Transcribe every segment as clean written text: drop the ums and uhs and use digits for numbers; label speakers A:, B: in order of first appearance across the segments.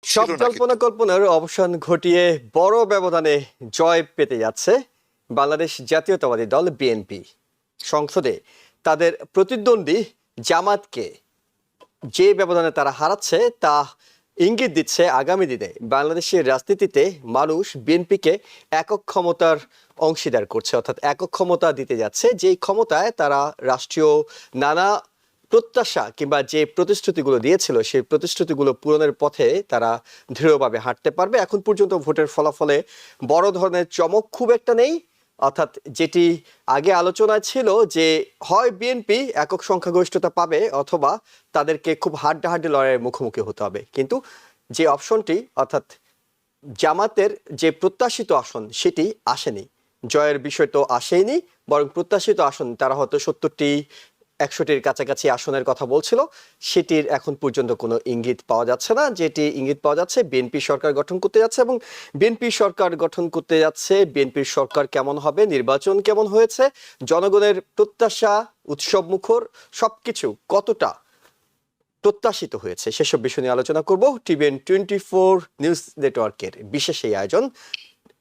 A: সব
B: ছিল না
A: জল্পনা
B: কিন্তু।
A: কল্পনার অবসান ঘটিয়ে বড় ব্যবধানে জয় পেতে যাচ্ছে বাংলাদেশ জাতীয়তাবাদী দল বিএনপি। সংসদে তাদের প্রতিদ্বন্দ্বী জামাতকে যে ব্যবধানে তারা হারাচ্ছে তা ইঙ্গিত দিচ্ছে আগামী দিনে বাংলাদেশের রাজনীতিতে মানুষ বিএনপিকে একক ক্ষমতার অংশীদার করছে, অর্থাৎ একক ক্ষমতা দিতে যাচ্ছে, যেই ক্ষমতায় তারা রাষ্ট্রীয় নানা প্রত্যাশা কিংবা যে প্রতিশ্রুতিগুলো দিয়েছিল সেই প্রতিশ্রুতিগুলো পূরণের পথে তারা দৃঢ়ভাবে হাঁটতে পারবে। এখন পর্যন্ত ভোটের ফলাফলে বড় ধরনের চমক খুব একটা নেই, অর্থাৎ যেটি আগে আলোচনায় ছিল যে হয় বিএনপি একক সংখ্যাগরিষ্ঠতা পাবে অথবা তাদেরকে খুব হাড্ডাহাড্ডি লড়াইয়ের মুখোমুখি হতে হবে, কিন্তু যে অপশনটি অর্থাৎ জামাতের যে প্রত্যাশিত আসন সেটি আসেনি। জয়ের বিষয় তো আসেনি, বরং প্রত্যাশিত আসন তারা হয়তো 70টি 100টির কাছাকাছি আসনের কথা বলছিল, সেটির এখন পর্যন্ত কোনো ইঙ্গিত পাওয়া যাচ্ছে না। যেটি ইঙ্গিত পাওয়া যাচ্ছে বিএনপি সরকার গঠন করতে যাচ্ছে, এবং বিএনপি সরকার গঠন করতে যাচ্ছে, বিএনপির সরকার কেমন হবে, নির্বাচন কেমন হয়েছে, জনগণের প্রত্যাশা উৎসবমুখর সবকিছু কতটা প্রত্যাশিত হয়েছে, সেসব বিষয় নিয়ে আলোচনা করব টিভিএন 24 নিউজ নেটওয়ার্কের বিশেষ এই আয়োজন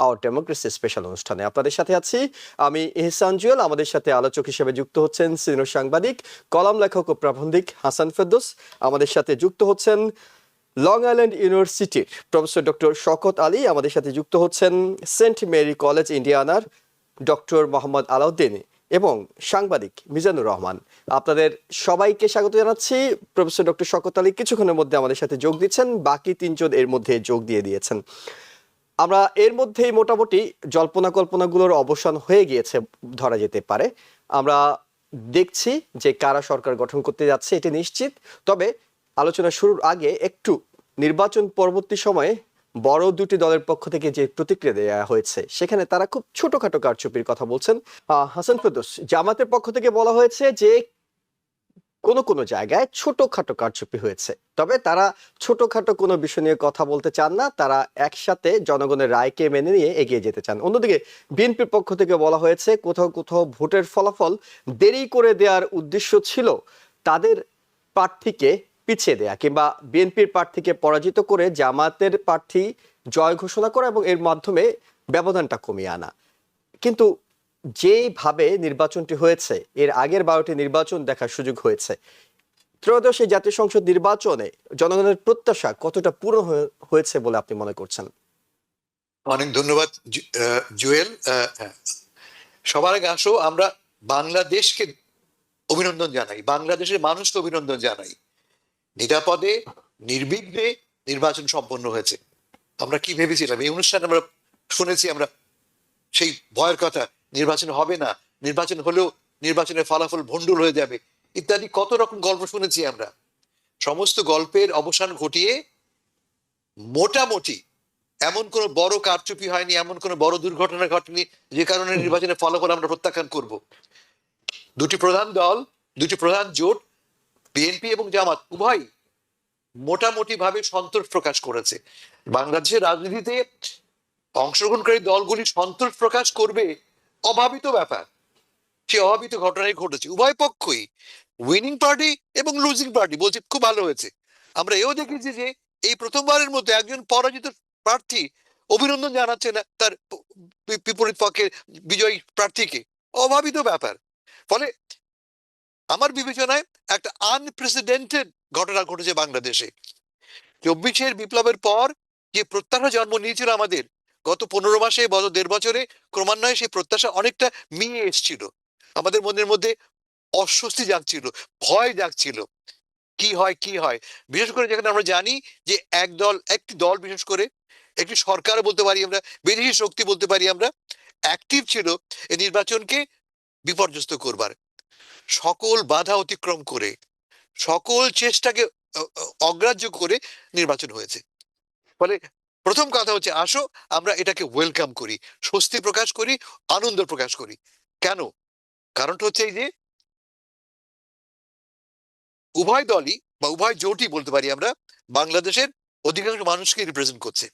A: আওয়ার ডেমোক্রেসি স্পেশাল অনুষ্ঠানে। আপনাদের সাথে আছি আমি ইহসান জুয়েল। আমাদের সাথে আলোচক হিসেবে যুক্ত হচ্ছেন সিনিয়র সাংবাদিক, কলাম লেখক ও প্রাবন্ধিক হাসান ফেরদৌস। আমাদের সাথে যুক্ত হচ্ছেন লং আইল্যান্ড ইউনিভার্সিটির প্রফেসর ডক্টর শওকত আলী। আমাদের সাথে যুক্ত হচ্ছেন সেন্ট মেরি কলেজ ইন্ডিয়ানার ডক্টর মোহাম্মদ আলাউদ্দিন এবং সাংবাদিক মিজানুর রহমান। আপনাদের সবাইকে স্বাগত জানাচ্ছি। প্রফেসর ডক্টর শওকত আলী কিছুক্ষণের মধ্যে আমাদের সাথে যোগ দিচ্ছেন, বাকি তিনজন এর মধ্যে যোগ দিয়ে দিয়েছেন। আমরা এর মধ্যেই মোটামুটি জল্পনা কল্পনাগুলোর অবসান হয়ে গিয়েছে ধরা যেতে পারে। আমরা দেখছি যে কারা সরকার গঠন করতে যাচ্ছে এটি নিশ্চিত। তবে আলোচনা শুরুর আগে একটু নির্বাচন পরবর্তী সময়ে বড় দুটি দলের পক্ষ থেকে যে প্রতিক্রিয়া দেওয়া হয়েছে সেখানে তারা খুব ছোটখাটো কারচুপির কথা বলছেন। হাসান ফেরদৌস, জামাতের পক্ষ থেকে বলা হয়েছে যে কোনো কোনো জায়গায় ছোটখাটো কারচুপি হয়েছে, তবে তারা ছোটখাটো কোনো বিষয় নিয়ে কথা বলতে চান না, তারা একসাথে জনগণের রায়কে মেনে নিয়ে এগিয়ে যেতে চান। অন্যদিকে বিএনপির পক্ষ থেকে বলা হয়েছে কোথাও কোথাও ভোটের ফলাফল দেরি করে দেওয়ার উদ্দেশ্য ছিল তাদের প্রার্থীকে পিছিয়ে দেয়া কিংবা বিএনপির প্রার্থীকে পরাজিত করে জামাতের প্রার্থী জয় ঘোষণা করা এবং এর মাধ্যমে ব্যবধানটা কমিয়ে আনা। কিন্তু যেভাবে নির্বাচনটি হয়েছে, এর আগের 12টি নির্বাচন দেখার সুযোগ হয়েছে, ত্রয়োদশ জাতীয় সংসদ নির্বাচনে জনগণের প্রত্যাশা কতটা পূরণ হয়েছে বলে আপনি মনে করছেন?
B: অনেক ধন্যবাদ জুয়েল। হ্যাঁ, সবার আগে আসো আমরা বাংলাদেশকে অভিনন্দন জানাই, বাংলাদেশের মানুষকে অভিনন্দন জানাই। নিরাপদে নির্বিঘ্নে নির্বাচন সম্পন্ন হয়েছে। আমরা কি ভেবেছিলাম এই অনুষ্ঠানে আমরা শুনেছি, আমরা সেই ভয়ের কথা, নির্বাচন হবে না, নির্বাচন হলেও নির্বাচনের ফলাফল ভণ্ডুল হয়ে যাবে ইত্যাদি কত রকম গল্প শুনেছি আমরা। সমস্ত গল্পের অবসান ঘটিয়ে মোটামুটি এমন কোন বড় কারচুপি হয়নি, এমন কোন বড় দুর্ঘটনা ঘটেনি যে কারণে নির্বাচনের ফলাফল আমরা প্রত্যাখ্যান করব। দুটি প্রধান দল, দুটি প্রধান জোট বিএনপি এবং জামাত উভয় মোটামুটি ভাবে সন্তোষ প্রকাশ করেছে। বাংলাদেশের রাজনীতিতে অংশগ্রহণকারী দলগুলি সন্তোষ প্রকাশ করবে অভাবিত ব্যাপার, সে অভাবিত ঘটনাই ঘটেছে। উভয় পক্ষই, উইনিং পার্টি এবং লুজিং পার্টি বলছে খুব ভালো হয়েছে। আমরা এও দেখেছি যে এই প্রথমবারের মধ্যে একজন পরাজিত প্রার্থী অভিনন্দন জানাচ্ছে না তার বিপরীত পক্ষের বিজয়ী প্রার্থীকে, অভাবিত ব্যাপার। ফলে আমার বিবেচনায় একটা আনপ্রেসিডেন্টেড ঘটনা ঘটেছে বাংলাদেশে। 24-এর বিপ্লবের পর যে প্রত্যাশা জন্ম নিয়েছিল আমাদের গত 15 মাসে, গত 1.5 বছরে ক্রমান্বয়ে সেই প্রত্যাশা অনেকটা মিয়ে এসছিল। আমাদের মনের মধ্যে অস্বস্তি জাগছিল, ভয় জাগছিল, কি হয় কি হয়। বিশেষ করে যেখানে আমরা জানি যে একটি দল, বিশেষ করে একটি সরকার বলতে পারি আমরা, বিদেশি শক্তি বলতে পারি আমরা, অ্যাক্টিভ ছিল এই নির্বাচনকে বিপর্যস্ত করবার। সকল বাধা অতিক্রম করে, সকল চেষ্টাকে অগ্রাহ্য করে নির্বাচন হয়েছে। ফলে প্রথম কথা হচ্ছে আসো আমরা এটাকে ওয়েলকাম করি, স্বস্তি প্রকাশ করি, আনন্দ প্রকাশ করি। কেন? কারণটা হচ্ছে এই যে উভয় দলই বা উভয় জোটই বলতে পারি আমরা বাংলাদেশের অধিকাংশ মানুষকে রিপ্রেজেন্ট করছে,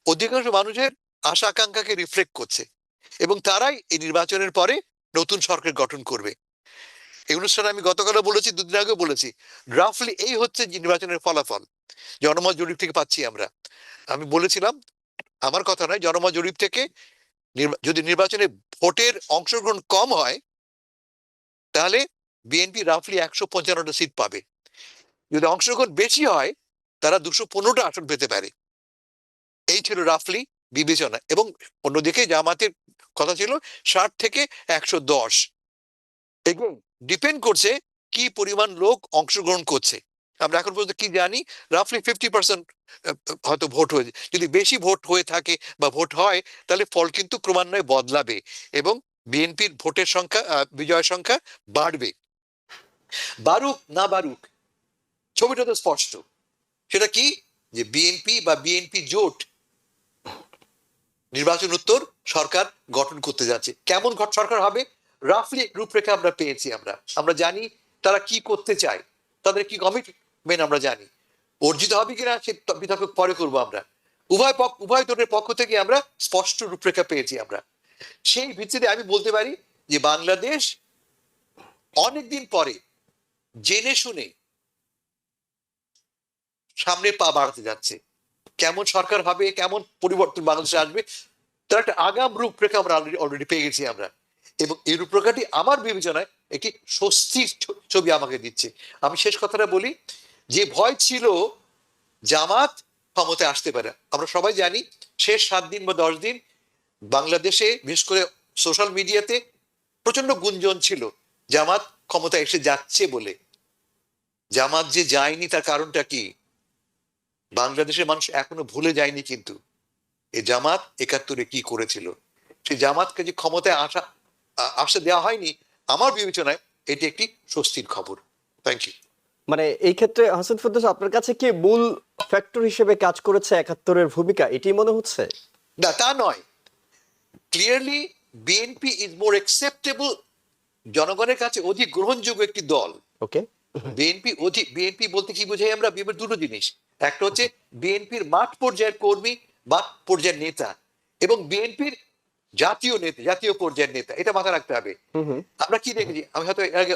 B: অধিকাংশ মানুষের আশা আকাঙ্ক্ষাকে রিফ্লেক্ট করছে, এবং তারাই এই নির্বাচনের পরে নতুন সরকার গঠন করবে। এই অনুষ্ঠানে আমি গতকালও বলেছি, দুদিন আগেও বলেছি, রাফলি এই হচ্ছে নির্বাচনের ফলাফল। জনমত জরিপ থেকে পাচ্ছি আমরা। আমি বলেছিলাম, আমার কথা নয়, জনমত জরিপ থেকে যদি নির্বাচনে ভোটের অংশগ্রহণ কম হয় তাহলে বিএনপি রাফলি 155টা সিট পাবে। যদি অংশগ্রহণ বেশি হয় তারা 215টা আসন পেতে পারে। এই ছিল রাফলি বিবেচনা। এবং অন্যদিকে জামাতের কথা ছিল 60 থেকে 110। এগুলো ডিপেন্ড করছে কি পরিমাণ লোক অংশগ্রহণ করছে। আমরা এখন পর্যন্ত কি জানি, রাফলি 50% হয়তো ভোট হয়েছে। যদি বেশি ভোট হয়ে থাকে বা ভোট হয় তাহলে ফল কিন্তু ক্রমান্বয়ে বদলাবে এবং বিএনপির ভোটের সংখ্যা, বিজয়ের সংখ্যা বাড়বে। বাড়ুক না বাড়ুক, ছবিটা তো স্পষ্ট। সেটা কি, যে বিএনপি বা বিএনপি জোট নির্বাচন উত্তর সরকার গঠন করতে যাচ্ছে। কেমন সরকার হবে, রাফলি রূপরেখা আমরা পেয়েছি। আমরা জানি তারা কি করতে চায়, তাদের কি কমিটমেন্ট আমরা জানি। অর্জিত হবে কিনা সে বিতর্ক পরে করবো আমরা। উভয় দলের পক্ষ থেকে আমরা স্পষ্ট রূপরেখা পেয়েছি আমরা। সেই ভিত্তিতে আমি বলতে পারি যে বাংলাদেশ অনেকদিন পরে জেনে শুনে সামনে পা বাড়াতে যাচ্ছে। কেমন সরকার হবে, কেমন পরিবর্তন বাংলাদেশে আসবে, তার একটা আগাম রূপরেখা আমরা অলরেডি পেয়ে গেছি আমরা। এবং এই রূপরেখাটি আমার বিবেচনায় একটি স্বস্তির ছবি আমাকে দিচ্ছে। আমি শেষ কথাটা বলি, যে ভয় ছিল জামাত ক্ষমতায় আসতে পারে, আমরা সবাই জানি শেষ 7 দিন বা 10 দিন বাংলাদেশে বিশেষ করে সোশ্যাল মিডিয়াতে প্রচন্ড গুঞ্জন ছিল জামাত ক্ষমতায় এসে যাচ্ছে বলে। জামাত যে যায়নি তার কারণটা কি, বাংলাদেশের মানুষ এখনো ভুলে যায়নি কিন্তু এই জামাত 71-এ কি করেছিল। সেই জামাতকে যে ক্ষমতায় আসা দেওয়া হয়নি, আমার বিবেচনায় এটি একটি স্বস্তির খবর। Thank you.
A: মানে এই ক্ষেত্রে হাসান ফেরদৌস আপনার কাছে কি মূল ফ্যাক্টর হিসেবে কাজ করেছে 71-এর ভূমিকা, এটি মনে হচ্ছে?
B: না, তা নয়। Clearly BNP is more acceptable, জনগণের কাছে অধিক গ্রহণযোগ্য একটি দল।
A: ওকে।
B: বিএনপি বলতে কি বোঝাই আমরা, দুটো জিনিস। একটা হচ্ছে বিএনপির মাঠ পর্যায়ের কর্মী, মাঠ পর্যায়ের নেতা, এবং বিএনপির জাতীয় পর্যায়ের নেতা। এটা মাথায় রাখতে হবে। আমরা কি দেখেছি, আমি হয়তো এর আগে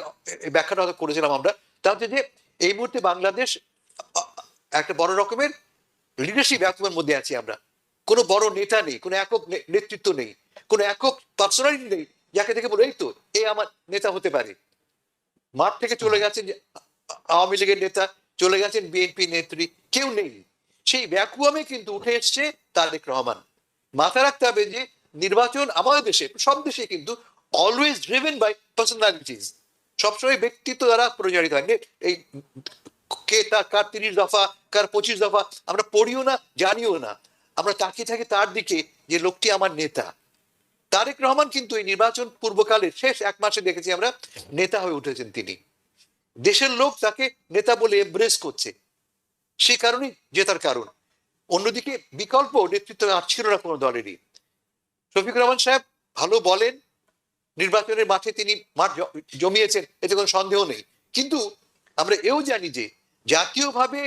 B: ব্যাখ্যাটা হয়তো করেছিলাম আমরা, তা হচ্ছে যে এই মুহূর্তে বাংলাদেশ একটা বড় রকমের লিডারশিপ ভ্যাকুয়ামের মধ্যে আছি আমরা। কোনো বড় নেতা নেই, কোনো একক নেতৃত্ব নেই, কোনো একক পার্সোনালিটি নেই যাকে দেখে বলে এই তো এই আমার নেতা হতে পারে। মাঠ থেকে চলে গেছেন আওয়ামী লীগের নেতা, চলে গেছেন বিএনপি নেত্রী, কেউ নেই। সেই ভ্যাকুয়ামে কিন্তু উঠে এসছে তারেক রহমান। মাথায় রাখতে হবে যে নির্বাচন আমাদের দেশে, সব দেশে কিন্তু অলওয়েজ ড্রিভেন বাই পার্সোনালিটিস, সবসময় ব্যক্তিত্ব দ্বারা পরিচালিত হয়। এই কে কার 30 দফা, কার 25 দফা আমরা পড়িও না, জানিও না, আমরা তাকিয়ে থাকি তার দিকে যে লোকটি আমার নেতা। তারেক রহমান কিন্তু এই নির্বাচন পূর্বকালে শেষ 1 মাসে দেখেছি আমরা নেতা হয়ে উঠেছেন তিনি। দেশের লোক তাকে নেতা বলে এমব্রেস করছে, সে কারণেই জেতার কারণ। অন্যদিকে বিকল্প নেতৃত্ব আর ছিল না কোনো দলেরই। শফিকুর রহমান সাহেব ভালো বলেন, নির্বাচনের মাঠে তিনি মাঠ জমিয়েছেন, এতে কোনো সন্দেহ নেই। কিন্তু আমরা এও জানি যে জাতীয়ভাবে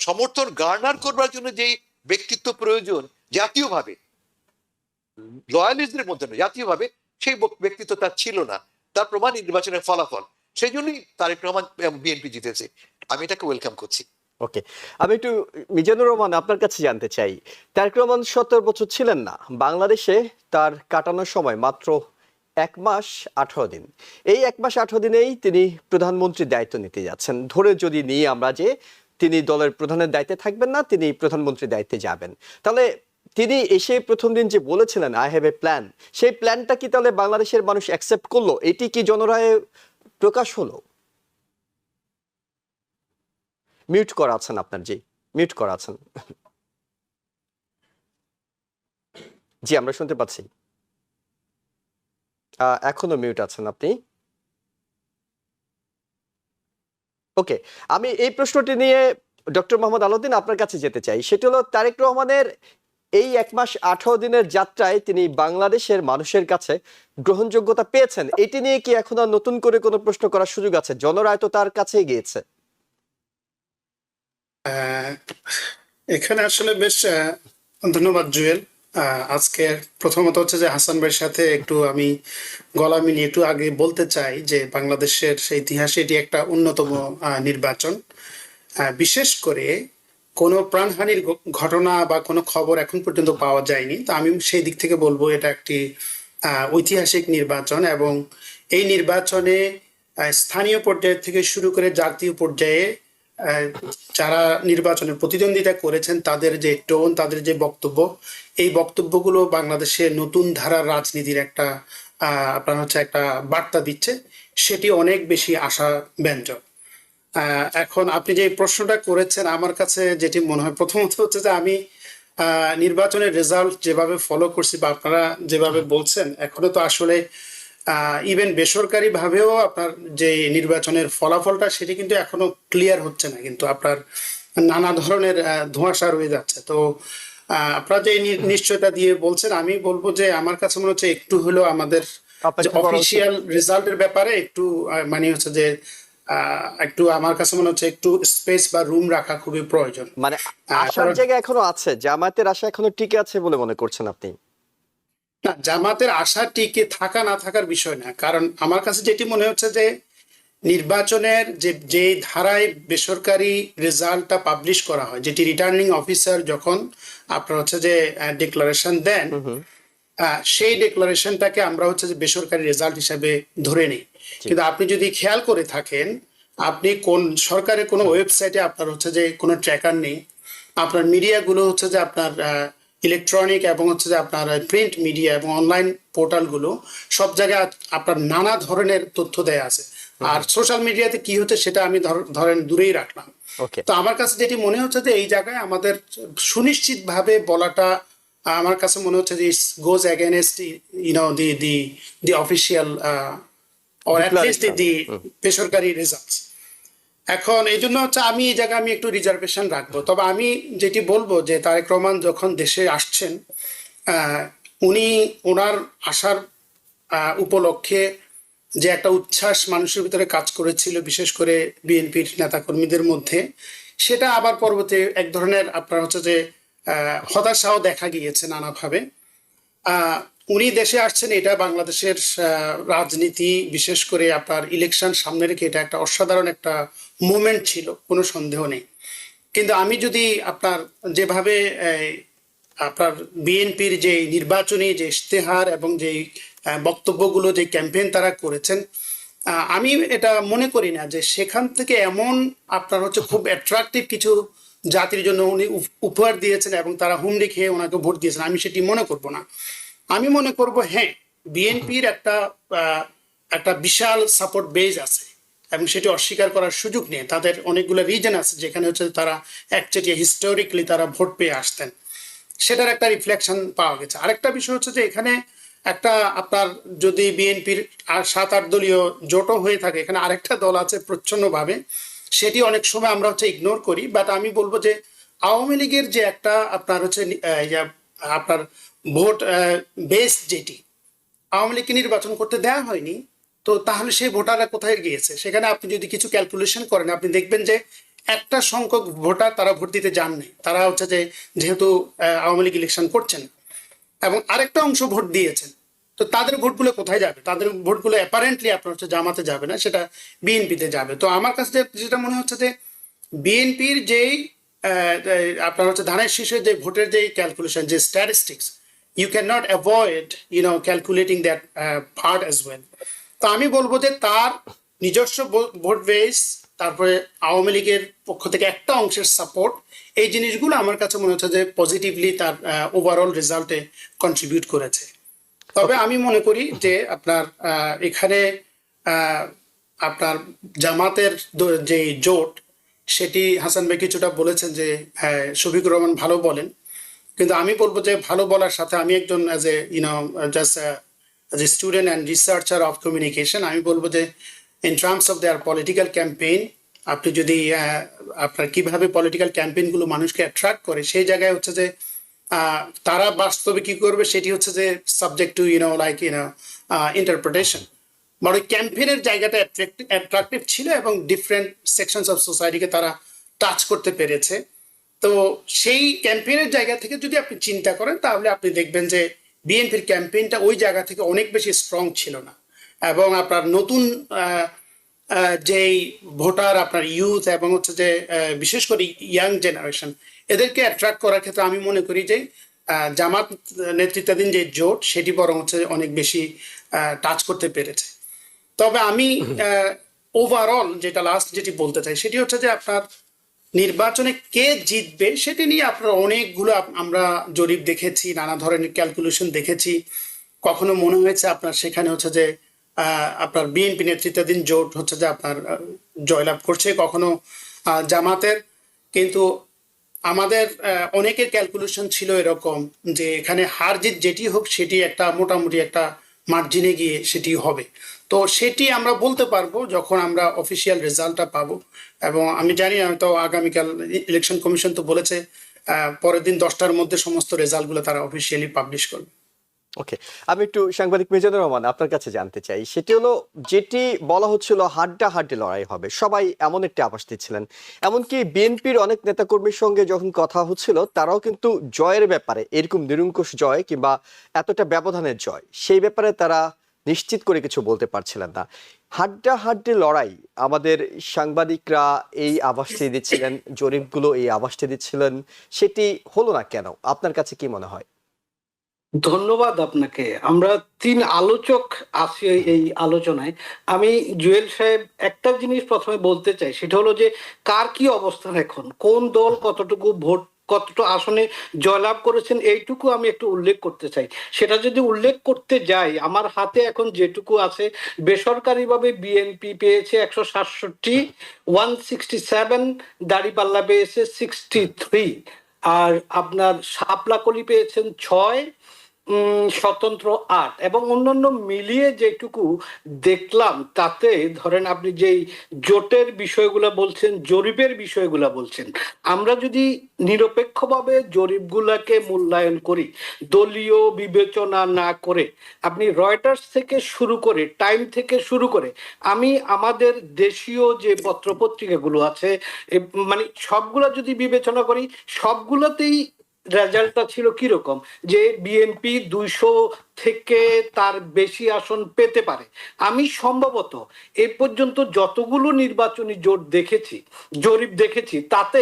B: সমর্থন গার্নার করবার জন্য যে ব্যক্তিত্ব প্রয়োজন জাতীয়ভাবে, লয়ালিস্টদের মধ্যে নয়, জাতীয়ভাবে সেই ব্যক্তিত্ব তার ছিল না। তার প্রমাণ নির্বাচনের ফলাফল। সেই জন্যই তারেক রহমান বিএনপি জিতেছে। আমি এটাকে ওয়েলকাম করছি।
A: ওকে, আমি একটু মিজানুর রহমান আপনার কাছে জানতে চাই, তারেক রহমান 70 বছর ছিলেন না বাংলাদেশে, তার কাটানোর সময় মাত্র 1 মাস 18 দিন। এই 1 মাস 18 দিনেই তিনি প্রধানমন্ত্রীর দায়িত্ব নিতে যাচ্ছেন। ধরে যদি নিই আমরা যে তিনি দলের প্রধানের দায়িত্বে থাকবেন না, তিনি প্রধানমন্ত্রীর দায়িত্বে যাবেন, তাহলে তিনি এসে প্রথম দিন যে বলেছিলেন আই হ্যাভ এ প্ল্যান, সেই প্ল্যানটা কি তাহলে বাংলাদেশের মানুষ অ্যাকসেপ্ট করলো? এটি কি জনরায়ে প্রকাশ হলো? মিউট করা আছেন আপনার, জি মিউট করা আছেন। জি আমরা শুনতে পাচ্ছি, এখনো মিউট আছেন আপনি। ওকে, আমি এই প্রশ্নটি নিয়ে ডক্টর মোহাম্মদ আলাউদ্দিন আপনার কাছে যেতে চাই। সেটি হলো, তারেক রহমানের এই 1 মাস 18 দিনের যাত্রায় তিনি বাংলাদেশের মানুষের কাছে গ্রহণযোগ্যতা পেয়েছেন, এটি নিয়ে কি এখন আর নতুন করে কোনো প্রশ্ন করার সুযোগ আছে? জনরায় তো তার কাছেই গিয়েছে।
C: এখানে আসলে বেশ ধন্যবাদ জুয়েল। আজকে প্রথমত হচ্ছে যে হাসান ভাইয়ের সাথে একটু আমি গলা মিলিয়ে একটু আগে বলতে চাই যে বাংলাদেশের সেই ইতিহাসে এটি একটা অন্যতম নির্বাচন। বিশেষ করে কোনো প্রাণহানির ঘটনা বা কোনো খবর এখন পর্যন্ত পাওয়া যায়নি। তো আমি সেই দিক থেকে বলবো এটা একটি ঐতিহাসিক নির্বাচন, এবং এই নির্বাচনে স্থানীয় পর্যায় থেকে শুরু করে জাতীয় পর্যায়ে যারা নির্বাচনে প্রতিদ্বন্দ্বিতা করেছেন তাদের যে টোন, তাদের যে বক্তব্য, এই বক্তব্যগুলো বাংলাদেশে নতুন ধারার রাজনীতির একটা আপনার হচ্ছে একটা বার্তা দিচ্ছে, সেটি অনেক বেশি আশাব্যঞ্জক। এখন আপনি যে প্রশ্নটা করেছেন, আমার কাছে যেটি মনে হয় প্রথমত হচ্ছে যে আমি নির্বাচনের রেজাল্ট যেভাবে ফলো করছি বা আপনারা যেভাবে বলছেন, এখনো তো আসলে ইভেন বেসরকারি ভাবেও আপনার যে নির্বাচনের ফলাফলটা সেটি কিন্তু এখনো ক্লিয়ার হচ্ছে না, কিন্তু আপনার নানা ধরনের ধোঁয়াশা রয়ে যাচ্ছে। তো আপনারা যে নিশ্চয়তা দিয়ে বলছেন, আমি বলবো যে আমার কাছে মনে হচ্ছে একটু হলেও আমাদের
A: অপেক্ষা করা উচিত।
C: অফিসিয়াল রেজাল্টের ব্যাপারে একটু মানে হচ্ছে যে একটু আমার কাছে মনে হচ্ছে একটু স্পেস বা রুম রাখা খুবই প্রয়োজন।
A: মানে আশার জায়গা এখনো আছে, জামায়াতের আশা এখনো টিকে আছে বলে মনে করছেন আপনি?
C: না, জামাতের আশা টিকে থাকা না থাকার বিষয় না, কারণ আমার কাছে যেটি মনে হচ্ছে যে নির্বাচনের যে ধারায় বেসরকারি রেজাল্টটা পাবলিশ করা হয়, যেটি রিটার্নিং অফিসার যখন আপনার হচ্ছে যে ডিক্লারেশন দেন, সেই ডিক্লারেশনটাকে আমরা হচ্ছে যে বেসরকারি রেজাল্ট হিসাবে ধরে নিই। কিন্তু আপনি যদি খেয়াল করে থাকেন, আপনি কোন সরকারের কোনো ওয়েবসাইটে আপনার হচ্ছে যে কোনো ট্র্যাকার নেই, আপনার মিডিয়াগুলো হচ্ছে যে আপনার ইলেকট্রনিক এবং হচ্ছে যে আপনার প্রিন্ট মিডিয়া এবং অনলাইন পোর্টালগুলো সব জায়গায় আপনার নানা ধরনের তথ্য দেয়া আছে। আর সোশ্যাল মিডিয়াতে কি হচ্ছে সেটা আমি ধরেন দূরেই রাখলাম।
A: ওকে।
C: তো আমার কাছে যেটি মনে হচ্ছে যে এই জায়গায় আমাদের সুনিশ্চিতভাবে বলাটা, আমার কাছে মনে হচ্ছে যে goes against the official or at least the বেসরকারি রেজাল্টস। এখন এই জন্য হচ্ছে আমি এই জায়গায় আমি একটু রিজার্ভেশন রাখবো। তবে আমি যেটি বলবো যে তারেক রহমান যখন দেশে আসছেন, উনি ওনার আসার উপলক্ষে যে একটা উচ্ছ্বাস মানুষের ভিতরে কাজ করেছিল, বিশেষ করে বিএনপির নেতাকর্মীদের মধ্যে, সেটা আবার পরবর্তী এক ধরনের আপনার হচ্ছে যে হতাশাও দেখা গিয়েছে নানাভাবে। উনি দেশে আসছেন, এটা বাংলাদেশের রাজনীতি, বিশেষ করে আপনার ইলেকশন সামনে রেখে এটা একটা অসাধারণ একটা মুভমেন্ট ছিল, কোনো সন্দেহ নেই। কিন্তু আমি যদি আপনার যেভাবে আপনার বিএনপির যে নির্বাচনী যে ইশতেহার এবং যে বক্তব্যগুলো, যে ক্যাম্পেইন তারা করেছেন, আমি এটা মনে করি না যে সেখান থেকে এমন আপনার হচ্ছে খুব অ্যাট্রাকটিভ কিছু জাতির জন্য উনি উপহার দিয়েছেন এবং তারা হুমড়ি খেয়ে ওনাকে ভোট দিয়েছেন, আমি সেটি মনে করব না। আমি মনে করব হ্যাঁ, বিএনপির একটা বিশাল সাপোর্ট বেজ আছে এবং সেটি অস্বীকার করার সুযোগ নেই। তাদের অনেকগুলো রিজন আছে যেখানে হচ্ছে তারা একচেটিয়া হিস্টোরিক্যালি তারা ভোট পেয়ে আসতেন, সেটার একটা রিফ্লেকশন পাওয়া গেছে। আরেকটা বিষয় হচ্ছে যে এখানে একটা আপনার যদি বিএনপির 7-8 দলীয় জোটও হয়ে থাকে, এখানে আরেকটা দল আছে প্রচ্ছন্নভাবে, সেটি অনেক সময় আমরা হচ্ছে ইগনোর করি। বাট আমি বলবো যে আওয়ামী লীগের যে একটা আপনার হচ্ছে আপনার ভোট বেস, যেটি আওয়ামী লীগকে নির্বাচন করতে দেওয়া হয়নি, তো তাহলে সেই ভোটাররা কোথায় গিয়েছে? সেখানে আপনি যদি কিছু ক্যালকুলেশন করেন, আপনি দেখবেন যে একটা সংখ্যক ভোটার তারা ভোট দিতে যাননি, তারা হচ্ছে যে যেহেতু আওয়ামী লীগ ইলেকশন করছেন, এবং আরেকটা অংশ ভোট দিয়েছেন। তো তাদের ভোটগুলো কোথায় যাবে? তাদের ভোটগুলো অ্যাপারেন্টলি আপনার হচ্ছে জামাতে যাবে না, সেটা বিএনপিতে যাবে। তো আমার কাছে যেটা মনে হচ্ছে যে বিএনপির যেই আপনার হচ্ছে ধানের শীষের যে ভোটের যে ক্যালকুলেশন, যে statistics, you can not avoid calculating that part as well. তো আমি বলবো যে তার নিজস্ব ভোট বেস, তারপরে আওয়ামী লীগের পক্ষ থেকে একটা অংশের সাপোর্ট, এই জিনিসগুলো আমার কাছে মনে হচ্ছে যে পজিটিভলি তার ওভারঅল রেজাল্টে কন্ট্রিবিউট করেছে। তবে আমি মনে করি যে আপনার এখানে আপনার জামাতের যে জোট, সেটি হাসান ভাই কিছুটা বলেছেন যে শফিকুর রহমান ভালো বলেন, কিন্তু আমি বলবো যে ভালো বলার সাথে আমি একজন as a just as a student and researcher of communication, আমি বলবো যে in terms of their political campaign, আপনি যদি আপনার কিভাবে পলিটিক্যাল ক্যাম্পেইনগুলো মানুষকে অ্যাট্রাক্ট করে, সেই জায়গায় হচ্ছে যে তারা বাস্তবে কি করবে সেটি হচ্ছে যে সাবজেক্ট টু ইন্টারপ্রিটেশন। বড় ক্যাম্পেইনের জায়গাটা অ্যাট্রাকটিভ ছিল এবং ডিফারেন্ট সেকশনস অফ সোসাইটিকে তারা টাচ করতে পেরেছে। তো সেই ক্যাম্পেইনের জায়গা থেকে যদি আপনি চিন্তা করেন, তাহলে আপনি দেখবেন যে বিএনপির ক্যাম্পেইনটা ওই জায়গা থেকে অনেক বেশি স্ট্রং ছিল না, এবং আপনার নতুন যেই ভোটার আপনার ইউথ এবং হচ্ছে যে বিশেষ করে ইয়াং জেনারেশন, এদেরকে অ্যাট্রাক্ট করার ক্ষেত্রে আমি মনে করি যে জামাত নেতৃত্বাধীন যে জোট সেটি বরং হচ্ছে অনেক বেশি টাচ করতে পেরেছে। তবে আমি ওভারঅল যেটা লাস্ট যেটি বলতে চাই সেটি হচ্ছে যে আপনার নির্বাচনে কে জিতবে সেটি নিয়ে আপনার অনেকগুলো আমরা জরিপ দেখেছি, নানা ধরনের ক্যালকুলেশন দেখেছি। কখনো মনে হয়েছে আপনার সেখানে হচ্ছে যে আপনার বিএনপি নেতৃত্বাধীন জোট হচ্ছে যে আপনার জয়লাভ করছে, কখনো জামাতের। কিন্তু আমাদের অনেকের ক্যালকুলেশন ছিল এরকম যে এখানে হার জিত যেটি হোক সেটি একটা মোটামুটি একটা মার্জিনে গিয়ে সেটি হবে। তো সেটি আমরা বলতে পারবো যখন আমরা অফিসিয়াল রেজাল্টটা পাবো। এবং আমি জানি হয়তো আগামীকাল ইলেকশন কমিশন তো বলেছে পরের দিন 10টার মধ্যে সমস্ত রেজাল্টগুলো তারা অফিসিয়ালি পাবলিশ করবে।
A: ওকে, আমি একটু সাংবাদিক মিজানুর রহমান আপনার কাছে জানতে চাই, সেটি হলো যেটি বলা হচ্ছিল হাড্ডাহাড্ডি লড়াই হবে, সবাই এমন একটি আভাস দিচ্ছিলেন। এমনকি বিএনপির অনেক নেতাকর্মীর সঙ্গে যখন কথা হচ্ছিল তারাও কিন্তু জয়ের ব্যাপারে, এরকম নিরঙ্কুশ জয় কিংবা এতটা ব্যবধানের জয়, সেই ব্যাপারে তারা নিশ্চিত করে কিছু বলতে পারছিলেন না। হাড্ডাহাড্ডি লড়াই, আমাদের সাংবাদিকরা এই আভাসটি দিচ্ছিলেন, জরিপগুলো এই আভাসটি দিচ্ছিলেন, সেটি হলো না কেন? আপনার কাছে কি মনে হয়?
D: ধন্যবাদ আপনাকে। আমরা 3 আলোচক আছি এই আলোচনায়। আমি জুয়েল সাহেব একটা জিনিস প্রথমে বলতে চাই, সেটা হলো যে কার কি অবস্থান এখন, কোন দল কতটুকু ভোট কতটা আসনে জয়লাভ করেছেন, এইটুকু আমি একটু উল্লেখ করতে চাই। সেটা যদি উল্লেখ করতে যাই, আমার হাতে এখন যেটুকু আছে, বেসরকারিভাবে বিএনপি পেয়েছে 167, 167, দাঁড়িপাল্লা পেয়েছে 63, আর আপনার শাপলাকলি পেয়েছেন 6, স্বতন্ত্র 8, এবং অন্যান্য মিলিয়ে যেটুকু দেখলাম তাতে ধরেন আপনি যেই জোটের বিষয়গুলো বলছেন, জরিপের বিষয়গুলো বলছেন, আমরা যদি নিরপেক্ষভাবে জরিপগুলাকে মূল্যায়ন করি, দলীয় বিবেচনা না করে, আপনি রয়টার্স থেকে শুরু করে, টাইম থেকে শুরু করে, আমি আমাদের দেশীয় যে পত্রপত্রিকাগুলো আছে মানে সবগুলা যদি বিবেচনা করি, সবগুলোতেই রেজাল্টটা ছিল কিরকম, যে বিএনপি 200 থেকে তার বেশি আসন পেতে পারে। আমি সম্ভবত এ পর্যন্ত যতগুলো নির্বাচনী জোট দেখেছি, জরিপ দেখেছি, তাতে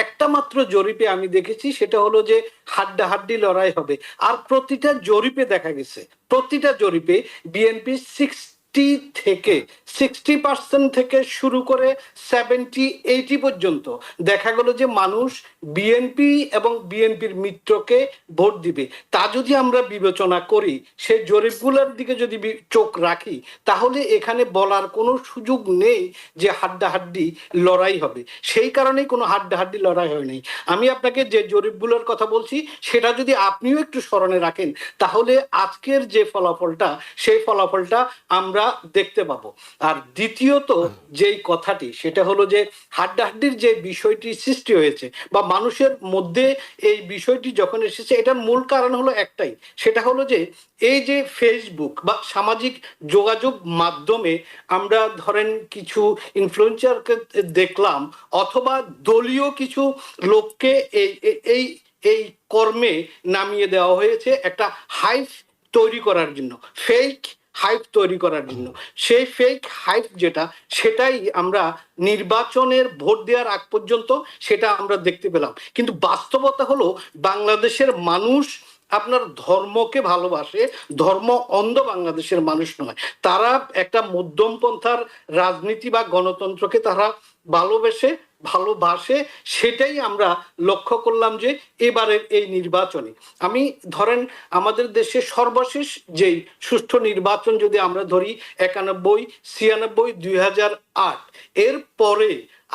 D: একটা মাত্র জরিপে আমি দেখেছি, সেটা হলো যে হাড্ডাহাড্ডি লড়াই হবে। আর প্রতিটা জরিপে দেখা গেছে, প্রতিটা জরিপে বিএনপি 60% থেকে শুরু করে 70-80 পর্যন্ত দেখা গেল যে মানুষ বিএনপি এবং বিএনপির মিত্রকে ভোট দিবে। তা যদি আমরা বিবেচনা করি, সেই জরিপগুলোর দিকে যদি চোখ রাখি, তাহলে এখানে বলার কোনো সুযোগ নেই যে হাড্ডাহাড্ডি লড়াই হবে। সেই কারণেই কোনো হাড্ডাহাড্ডি লড়াই হয়নি। আমি আপনাকে যে জরিপগুলোর কথা বলছি সেটা যদি আপনিও একটু স্মরণে রাখেন, তাহলে আজকের যে ফলাফলটা, সেই ফলাফলটা আমরা দেখতে পাবো। আর দ্বিতীয়ত যেই কথাটি, সেটা হলো যে হাড্ডাহাড্ডির যে বিষয়টি সৃষ্টি হয়েছে বা মানুষের মধ্যে এই বিষয়টি যখন এসেছে, এটার মূল কারণ হলো একটাই, সেটা হলো যে এই যে ফেসবুক বা সামাজিক যোগাযোগ মাধ্যমে আমরা ধরেন কিছু ইনফ্লুয়েন্সারকে দেখলাম, অথবা দলীয় কিছু লোককে এই এই এই কর্মে নামিয়ে দেওয়া হয়েছে একটা হাইপ তৈরি করার জন্য, ফেক হাইপ তৈরি করার জন্য। সেই ফেক হাইপ যেটা, সেটাই আমরা নির্বাচনের ভোট দেওয়ার আগ পর্যন্ত সেটা আমরা দেখতে পেলাম। কিন্তু বাস্তবতা হলো বাংলাদেশের মানুষ আপনার ধর্মকে ভালোবাসে, ধর্ম অন্ধ বাংলাদেশের মানুষ নয়। তারা একটা মধ্যমপন্থার রাজনীতি বা গণতন্ত্রকে তারা ভালোবাসে। সেটাই আমরা লক্ষ্য করলাম যে এবারের এই নির্বাচনে। আমি ধরেন আমাদের দেশে সর্বশেষ যেই সুষ্ঠু নির্বাচন যদি আমরা ধরি 91, 96, 2008, এর পরে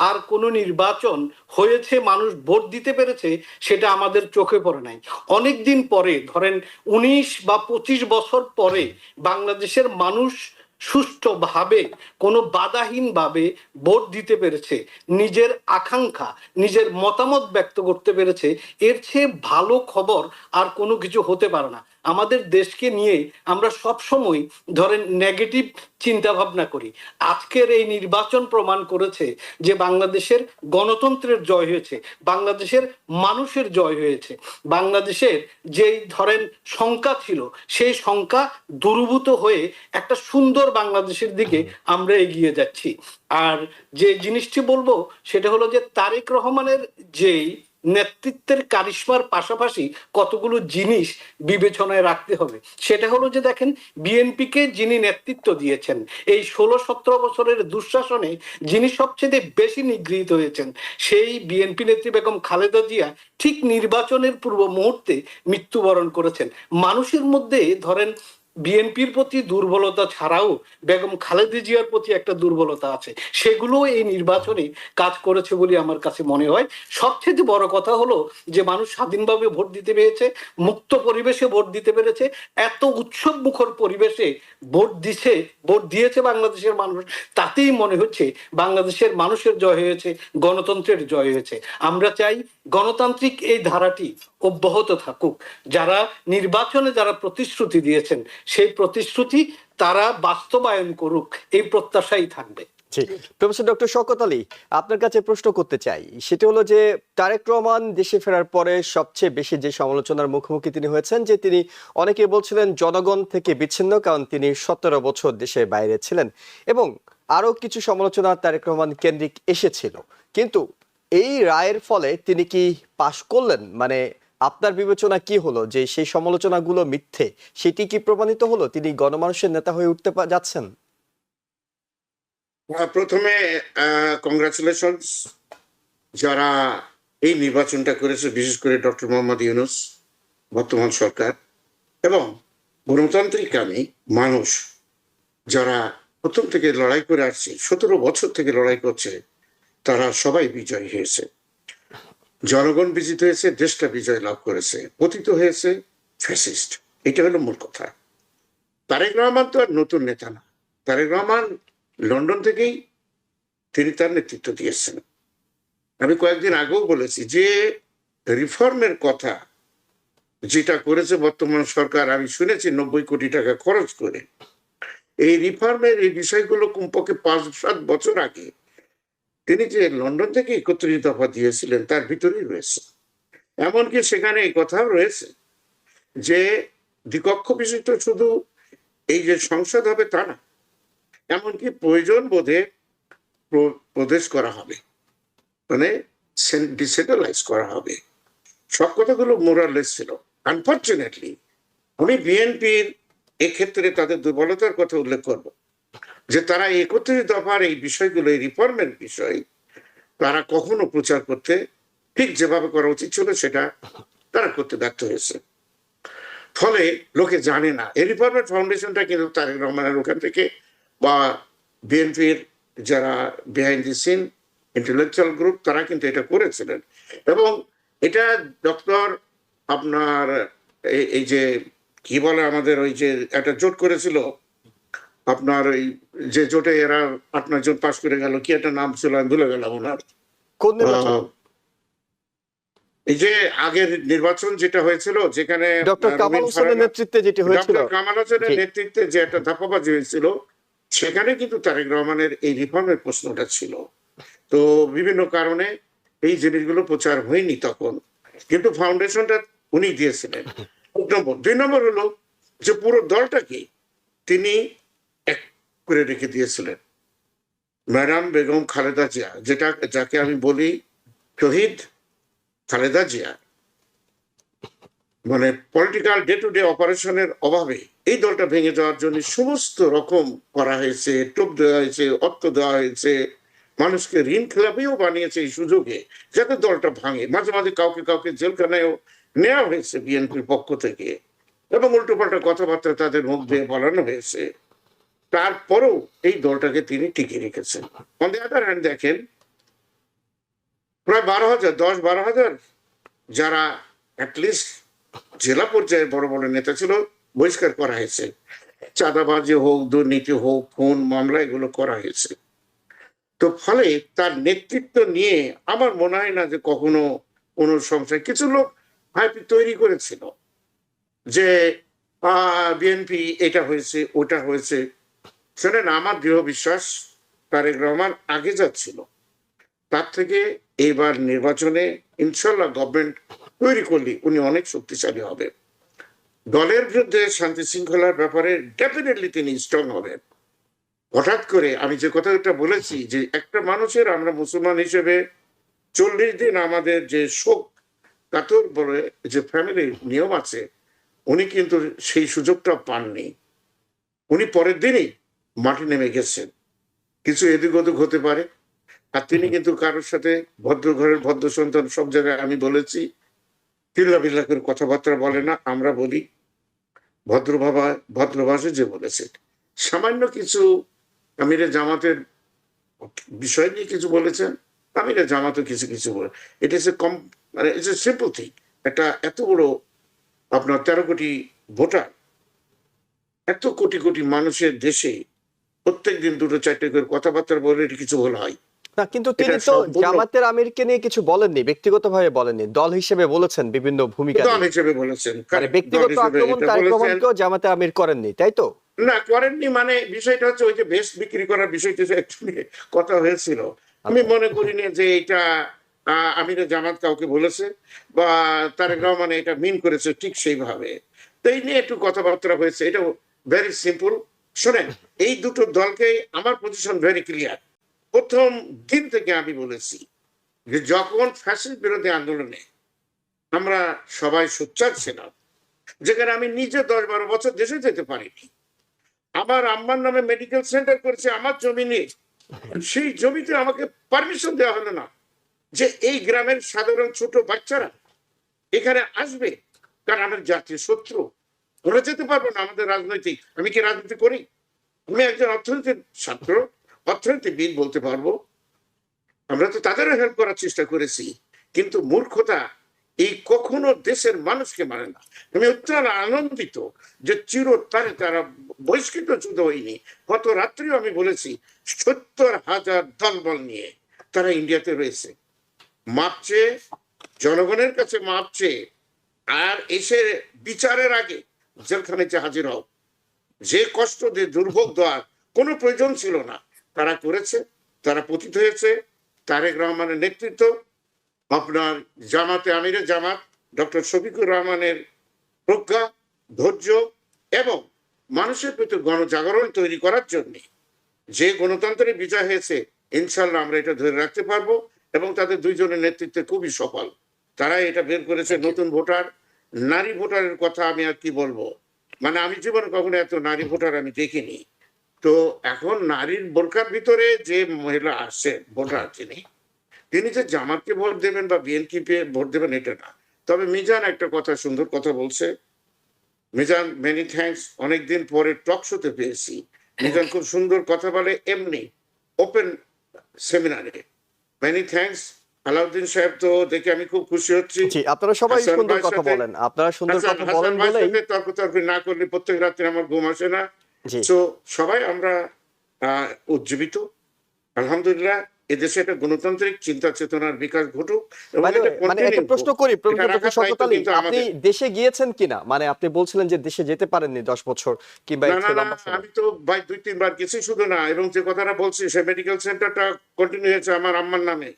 D: আর কোনো নির্বাচন হয়েছে মানুষ ভোট দিতে পেরেছে সেটা আমাদের চোখে পড়ে নাই। অনেক দিন পরে, ধরেন 19 বা 25 বছর পরে বাংলাদেশের মানুষ সুষ্ঠুভাবে, কোনো বাধাহীনভাবে ভোট দিতে পেরেছে, নিজের আকাঙ্ক্ষা, নিজের মতামত ব্যক্ত করতে পেরেছে। এর চেয়ে ভালো খবর আর কোনো কিছু হতে পারে না। আমাদের দেশকে নিয়ে আমরা সব সময় ধরেন নেগেটিভ চিন্তা ভাবনা করি। আজকের এই নির্বাচন প্রমাণ করেছে যে বাংলাদেশের গণতন্ত্রের জয় হয়েছে, বাংলাদেশের মানুষের জয় হয়েছে, বাংলাদেশের যেই ধরেন শঙ্কা ছিল সেই শঙ্কা দূরীভূত হয়ে একটা সুন্দর বাংলাদেশের দিকে আমরা এগিয়ে যাচ্ছি। আর যে জিনিসটি বলবো সেটা হলো যে তারেক রহমানের যেই নেতৃত্বের কারিশমার পাশাপাশি কতগুলো জিনিস বিবেচনায় রাখতে হবে। সেটা হলো যে দেখেন, বিএনপিকে যিনি নেতৃত্ব দিয়েছেন এই 16-17 বছরের দুঃশাসনে যিনি সবচেয়ে বেশি নিগৃহীত হয়েছেন সেই বিএনপি নেত্রী বেগম খালেদা জিয়া ঠিক নির্বাচনের পূর্ব মুহূর্তে মৃত্যুবরণ করেছেন। মানুষের মধ্যে ধরেন বিএনপির প্রতি দুর্বলতা ছাড়াও বেগম খালেদা জিয়ার প্রতি একটা দুর্বলতা আছে, সেগুলো এই নির্বাচনে কাজ করেছে বলে আমার কাছে মনে হয়। সবচেয়ে বড় কথা হলো যে মানুষ স্বাধীনভাবে ভোট দিতে পেরেছে, মুক্ত পরিবেশে ভোট দিতে পেরেছে, এত উৎসব মুখর পরিবেশে ভোট দিয়েছে বাংলাদেশের মানুষ, তাতেই মনে হচ্ছে বাংলাদেশের মানুষের জয় হয়েছে, গণতন্ত্রের জয় হয়েছে। আমরা চাই গণতান্ত্রিক এই ধারাটি অব্যাহত থাকুক। যারা নির্বাচনে যারা প্রতিশ্রুতি দিয়েছেন সেই প্রতিশ্রুতি তারা বাস্তবায়ন করুক, এই প্রত্যাশাই থাকবে।
A: জি, প্রফেসর ডক্টর শওকত আলী, আপনার কাছে প্রশ্ন করতে চাই, সেটা হলো যে তারেক রহমান দেশে ফেরার পরে সবচেয়ে বেশি যে সমালোচনার মুখোমুখি তিনি হয়েছেন, যে তিনি অনেকে বলছিলেন জনগণ থেকে বিচ্ছিন্ন, কারণ তিনি 17 বছর দেশের বাইরে ছিলেন, এবং আরো কিছু সমালোচনা তারেক রহমান কেন্দ্রিক এসেছিল। কিন্তু এই রায়ের ফলে তিনি কি পাশ করলেন? মানে আপনার বিবেচনা কি হলো যে সেই সমালোচনাগুলো মিথ্যে, সেটি কি প্রমাণিত হলো? তিনি গণমানুষের নেতা হয়ে উঠতে যাচ্ছেন?
E: প্রথমে কংগ্রাচুলেশন যারা এই নির্বাচনটা করেছে, বিশেষ করে ডক্টর মোহাম্মদ ইউনূস, বর্তমান সরকার, এবং গণতান্ত্রিককামী মানুষ যারা প্রথম থেকে লড়াই করে আসছে, 17 বছর থেকে লড়াই করছে, তারা সবাই বিজয় হয়েছে। জনগণ বিজিত হয়েছে, দেশটা বিজয় লাভ করেছে, পতিত হয়েছে ফ্যাসিস্ট। এটা হলো মূল কথা। তারেক রহমান তো আর নতুন নেতা না। তারেক রহমান লন্ডন থেকেই তিনি তার নেতৃত্ব দিয়েছেন। আমি কয়েকদিন আগেও বলেছি যে রিফর্মের কথা যেটা করেছে বর্তমান সরকার, আমি শুনেছি 90 কোটি টাকা খরচ করে। এই রিফর্মের এই বিষয়গুলো কমপক্ষে 5-7 বছর আগে তিনি যে লন্ডন থেকে 31 দফা দিয়েছিলেন তার ভিতরেই রয়েছে। এমনকি সেখানে এই কথাও রয়েছে যে দ্বিকক্ষ বিশিষ্ট শুধু এই যে সংসদ হবে তা না, এমনকি প্রয়োজন বোধে প্রদেশ করা হবে, মানে ডিসেন্ট্রালাইজ করা হবে। সব কথাগুলো মোরালেস ছিল। আনফর্চুনেটলি আমি বিএনপির এক্ষেত্রে তাদের দুর্বলতার কথা উল্লেখ করব, যে তারা 31 দফার এই বিষয়গুলো, এই রিফর্মের বিষয় তারা কখনো প্রচার করতে ঠিক যেভাবে করা উচিত ছিল সেটা তারা করতে ব্যর্থ হয়েছে। ফলে লোকে জানে না এই রিফর্মের ফাউন্ডেশনটা কিন্তু তারেক রহমানের ওখান থেকে বা বিএনপির যারা behind the scene intellectual group তারা কিন্তু এটা করেছিলেন। এবং এটা ডক্টর আপনার এই যে কি বলে আমাদের ওই যে একটা জোট করেছিল, আপনার ওই যে জোটে এরা 8-9 জন পাশ করে গেল, কি একটা নাম ছিল আমি ভুলে গেলাম ওনার।
A: কোন নির্বাচন?
E: এই যে আগের নির্বাচন যেটা হয়েছিল, যেখানে
A: ডক্টর কামাল হোসেনের নেতৃত্বে যেটি হয়েছিল,
E: ডক্টর কামাল হোসেনের নেতৃত্বে যে একটা ধাপ্পাবাজি হয়েছিল, সেখানে কিন্তু তারেক রহমানের এই রিফর্মের প্রশ্নটা ছিল। তো বিভিন্ন কারণে এই জিনিসগুলো প্রচার হয়নি তখন, কিন্তু ফাউন্ডেশনটা উনি দিয়েছিলেন। 1 নম্বর। 2 নম্বর হলো যে পুরো দলটাকে তিনি এক করে রেখে দিয়েছিলেন। ম্যাডাম বেগম খালেদা জিয়া, যাকে আমি বলি শহীদ খালেদা জিয়া, মানে পলিটিক্যাল ডে টু ডে অপারেশনের অভাবে এই দলটা ভেঙে যাওয়ার জন্য সমস্ত রকম করা হয়েছে, টোপ দেওয়া হয়েছে, অর্থ দেওয়া হয়েছে, মানুষকে ঋণ খেলাপিও বানিয়েছে এই সুযোগে যাতে দলটা ভাঙে। মাঝে মাঝে কাউকে জেলখানায়ও নেওয়া হয়েছে বিএনপির পক্ষ থেকে, এবং উল্টোপাল্টা কথাবার্তা তাদের মুখ দিয়ে বলানো হয়েছে। তারপরেও এই দলটাকে তিনি টিকিয়ে রেখেছেন। অন দি আদার হ্যান্ড দেখেন, প্রায় 10-12 হাজার যারা অ্যাটলিস্ট জেলা পর্যায়ে বড় বড় নেতা ছিল বহিষ্কার করা হয়েছে। চাঁদাবাজি হোক, দুর্নীতি হোক, খুন মামলা, এগুলো করা হয়েছে। তো ফলে তার নেতৃত্ব নিয়ে আমার মনে হয় না যে কখনো কোনো সংশয়। কিছু লোক হাইপি তৈরি করেছিল যে বিএনপি এটা হয়েছে ওটা হয়েছে। শোনেন, আমার দৃঢ় বিশ্বাস তারেক রহমান আগে যাচ্ছিল তার থেকে এইবার নির্বাচনে ইনশাল্লাহ গভর্নমেন্ট তৈরি করলে উনি অনেক শক্তিশালী হবে। দলের বিরুদ্ধে শান্তি শৃঙ্খলার ব্যাপারে ডেফিনেটলি তিনি স্ট্রং হবেন। হঠাৎ করে আমি যে কথাটা বলেছি যে একটা মানুষের, আমরা মুসলমান হিসেবে 40 দিন আমাদের যে শোক কাতর বলে যে ফ্যামিলির নিয়ম আছে, উনি কিন্তু সেই সুযোগটা পাননি। উনি পরের দিনই মাঠে নেমে গেছেন। কিছু এদিক ওদিক হতে পারে, আর তিনি কিন্তু কারোর সাথে, ভদ্র ঘরের ভদ্র সন্তান, সব জায়গায় আমি বলেছি, চিল্লা বিল্লা করে কথাবার্তা বলে না, আমরা বলি ভদ্রভাষে যে বলেছে। সামান্য কিছু আমিরে জামাতের বিষয় নিয়ে কিছু বলেছেন, আমিরে জামাতও কিছু কিছু বলে, এটা হচ্ছে কম, মানে ইটস এ সিম্পল থিং। একটা এত বড় আপনার 13 কোটি ভোটার, এত কোটি কোটি মানুষের দেশে প্রত্যেকদিন 2-4টে করে কথাবার্তা বলে এটা কিছু বলা হয়
A: না, কিন্তু তিনি
E: এটা
A: তো
E: সম্পূর্ণ
A: জামাতের আমিরকে নিয়ে কিছু বলেননি, ব্যক্তিগতভাবে বলেননি, দল হিসেবে বলেছেন বিভিন্ন ভূমিকা
E: দল
A: নিয়ে।
E: হিসেবে বলেছেন,
A: মানে
E: correct, দল
A: ব্যক্তিগত
E: হিসেবে
A: আক্রমণ
E: এটা
A: তারেক
E: বলেছেন।
A: রহমানকেও জামাতের আমির করেননি, তাই তো?
E: না, করেননি, মানে বিষয়টা হচ্ছে ওই যে বেশ বিক্রি করার বিষয়টি অ্যাকচুয়ালি কথা হয়েছিল। আমি মনে করিনি যে এটা আমিরে জামাত কাউকে বলেছে বা তারেক রহমান এটা মিন করেছে ঠিক সেইভাবে। তো এই নিয়ে একটু কথাবার্তা হয়েছে, এটা ভেরি সিম্পল। শোনেন, এই দুটো দলকে আমার পজিশন ভেরি ক্লিয়ার। প্রথম দিন থেকে আমি বলেছি যে যখন ফ্যাসিস্ট বিরোধী আন্দোলনে আমরা সবাই সোচ্চার ছিলাম, যেখানে আমি নিজে 10-12 বছর দেশে যেতে পারিনি, আমার আম্মার নামে মেডিকেল সেন্টার করেছে আমার জমি নিয়ে, সেই জমিতে আমাকে পারমিশন দেওয়া হলো না যে এই গ্রামের সাধারণ ছোট বাচ্চারা এখানে আসবে, কারণ আমার জাতীয় শত্রু, ওরা যেতে পারবো না। আমাদের রাজনৈতিক, আমি কি রাজনীতি করি? আমি একজন অর্থনীতির ছাত্র, অর্থনীতিবিদ বলতে পারবো। আমরা তো তাদেরও হেল্প করার চেষ্টা করেছি, কিন্তু মূর্খতা এই কখনো দেশের মানুষকে মানে না। আমি অত্যন্ত আনন্দিত যে চিরতরে তারা বহিষ্কৃত যুদ্ধ হয়নি। গত রাত্রিও আমি বলেছি 70,000 দলবল নিয়ে তারা ইন্ডিয়াতে রয়েছে, মাপ চেয়ে, জনগণের কাছে মাপ চেয়ে, আর এসে বিচারের আগে জেলখানাতে হাজির হও। যে কষ্ট দিয়ে দুর্ভোগ দেওয়ার কোনো প্রয়োজন ছিল না, তারা করেছে, তারা পতিত হয়েছে। তারেক রহমানের নেতৃত্ব, আপনার জামাতে আমিরে জামাত ডক্টর শফিকুর রহমানের প্রজ্ঞা, ধৈর্য এবং মানুষের প্রতি গণজাগরণ তৈরি করার জন্য যে গণতন্ত্রের বিজয় হয়েছে, ইনশাল্লাহ আমরা এটা ধরে রাখতে পারবো। এবং তাদের দুইজনের নেতৃত্বে খুবই সফল। তারা এটা বের করেছে নতুন ভোটার, নারী ভোটারের কথা আমি আর কি বলবো, মানে আমি জীবনে কখনো এত নারী ভোটার আমি দেখিনি। তো এখন নারীর বোরকার ভিতরে যে মহিলা আসছে ভোটার, তিনি যে জামাতকে ভোট দেবেন বা বিএনপি ভোট দেবেন এটা না। তবে মিজান একটা কথা, সুন্দর কথা বলছে। মিজান, মেনি থ্যাঙ্কস, অনেকদিন পরে টক শোতে পেয়েছি। মিজান খুব সুন্দর কথা বলে, এমনি ওপেন সেমিনারে। Many thanks. আলাউদ্দিন সাহেব তো দেখে আমি খুব খুশি হচ্ছি।
A: জি, আপনারা সবাই
E: হাসান
A: সুন্দর
E: ভাইয়ের
A: কথা
E: সাথে-
A: বলেন, আপনারা সুন্দর
E: হাসান
A: কথা বলেন
E: ভাইয়ের
A: বলেই।
E: সাথে তর্ক না করলে প্রত্যেক রাত্রে আমার ঘুম আসে না।
A: জি,
E: তো সবাই আমরা উজ্জীবিত, আলহামদুলিল্লাহ। এদেশে একটা গণতান্ত্রিক চিন্তা চেতনার বিকাশ ঘটুক এবং
A: মানে
E: এটা
A: মানে একটা
E: continue
A: প্রশ্ন
E: হোক।
A: করি
E: এটা
A: প্রফেসর
E: রাখার
A: শওকত
E: দায়িত্ব
A: আলী,
E: কিন্তু
A: আপনি
E: আমাদের।
A: দেশে গিয়েছেন কিনা? মানে আপনি বলছিলেন যে দেশে যেতে পারেননি 10 বছর কিংবা
E: না
A: এর
E: না
A: চেয়ে
E: না,
A: লম্বা সময়।
E: আমি তো ভাই 2-3 বার গেছি, শুধু না। এবং যে কথাটা বলছি, সে মেডিকেল সেন্টারটা কন্টিনিউ হয়েছে আমার আম্মার নামে।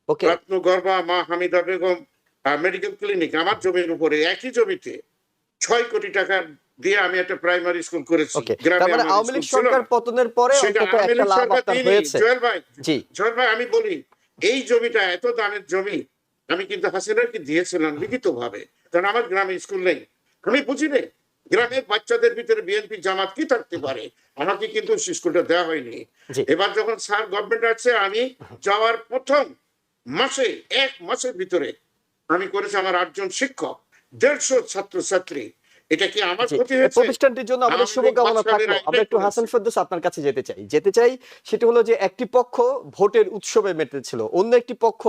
A: ওকে,
E: রত্ন গর্ভা মা হামিদা বেগম মেডিকেল ক্লিনিক আমার জমির উপরে, একই জমিতে 6 কোটি টাকা দিয়ে আমি একটা প্রাইমারি স্কুল করেছি।
A: ওকে,
E: গ্রামে
A: তার মানে
E: আমার
A: আওয়ামী
E: স্কুল
A: লীগ
E: ছিল
A: সরকার
E: না।
A: পতনের পরে
E: সেটা
A: অন্তত
E: আওয়ামী
A: একটা
E: লীগ
A: লাভ
E: সরকার
A: আপনার
E: দিইনি।
A: হয়েছে।
E: জুয়েল
A: জি,
E: ভাই আমি বলি, এই জমিটা এত দামের জমি আমি কিন্তু হাসিনাকে দিয়েছিলাম লিখিত ভাবে, কারণ আমার গ্রামে স্কুল নেই। আমি বুঝি নেই গ্রামের বাচ্চাদের ভিতরে বিএনপি জামাত কি থাকতে পারে। আমাকে কিন্তু স্কুলটা দেওয়া হয়নি।
A: জি,
E: এবার যখন স্যার গভর্নমেন্ট আছে, আমি যাওয়ার প্রথম মাসে, 1 মাসের ভিতরে আমি করেছি আমার 8 জন শিক্ষক, 150 ছাত্রছাত্রী। এটা কি আমার
A: জি,
E: ক্ষতি
A: এই
E: হয়েছে?
A: প্রতিষ্ঠানটির জন্য আমাদের
E: আওয়ামী লীগ
A: শুভকামনা থাকলো।
E: বাদশাহেরা
A: আমরা
E: এটাই
A: একটু হাসান
E: করেছে।
A: ফেরদৌস আপনার কাছে যেতে চাই। সেটা হলো যে একটি পক্ষ ভোটের উৎসবে মেতেছিল, অন্য একটি পক্ষ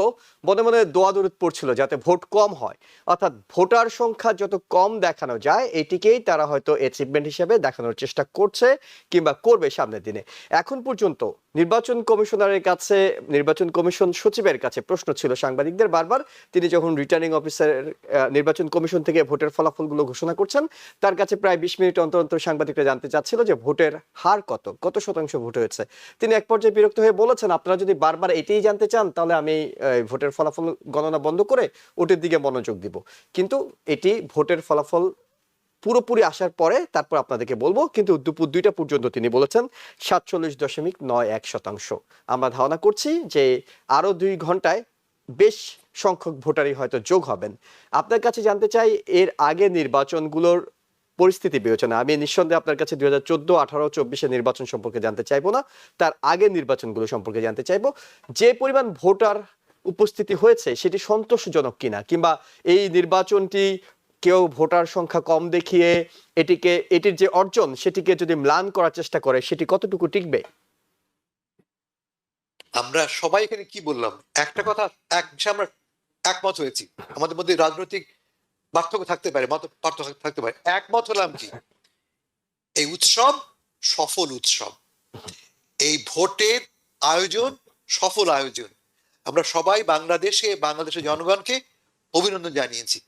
A: মনে মনে দোয়া-দরুদ পড়ছিল যাতে ভোট কম হয়। অর্থাৎ ভোটার সংখ্যা যত কম দেখানো যায় এটিকেই তারা হয়তো অ্যাচিভমেন্ট হিসেবে দেখানোর চেষ্টা করছে কিংবা করবে সামনের দিনে। এখন পর্যন্ত নির্বাচন কমিশনারের কাছে, নির্বাচন কমিশন সচিবের কাছে প্রশ্ন ছিল সাংবাদিকদের বারবার। তিনি যখন রিটার্নিং অফিসার নির্বাচন কমিশন থেকে ভোটের ফলাফলগুলো ঘোষণা করছেন, তার কাছে প্রায় 20 মিনিট অন্তর অন্তর সাংবাদিকরা জানতে চাচ্ছিল যে ভোটের হার কত শতাংশ ভোট হয়েছে। তিনি এক পর্যায়ে বিরক্ত হয়ে বলেছেন, আপনারা যদি বারবার এটাই জানতে চান তাহলে আমি ভোটের ফলাফল গণনা বন্ধ করে ওটির দিকে মনোযোগ দিব। কিন্তু এটি ভোটের ফলাফল পুরোপুরি আসার পরে তারপর আপনাদেরকে বলবো। কিন্তু দুপুর 2টা পর্যন্ত তিনি বলেছেন 47.91%। আমরা ধারণা করছি যে আরো 2 ঘন্টায় বেশ সংখ্যক ভোটারই হয়তো যোগ হবেন। আপনার কাছে জানতে চাই, এর আগে নির্বাচনগুলোর পরিস্থিতি বিবেচনা, আমি নিঃসন্দেহে আপনার কাছে 2014, 18, 24 নির্বাচন সম্পর্কে জানতে চাইবো না, তার আগে নির্বাচনগুলো সম্পর্কে জানতে চাইবো। যে পরিমাণ ভোটার উপস্থিতি হয়েছে সেটি সন্তোষজনক কিনা, কিংবা এই নির্বাচনটি কেউ ভোটার সংখ্যা কম দেখিয়ে এটির যে অর্জন সেটিকে যদি ম্লান করার চেষ্টা করে সেটি কতটুকু টিকবে?
B: আমরা সবাই এখানে কি বললাম, একটা কথা এক বিষয়ে আমরা একমত হয়েছি। আমাদের মধ্যে রাজনৈতিক পার্থক্য থাকতে পারে, মত পার্থক্য থাকতে পারে, একমত হলাম কি, এই উৎসব সফল উৎসব, এই ভোটের আয়োজন সফল আয়োজন। আমরা সবাই বাংলাদেশের জনগণকে অভিনন্দন জানিয়েছি।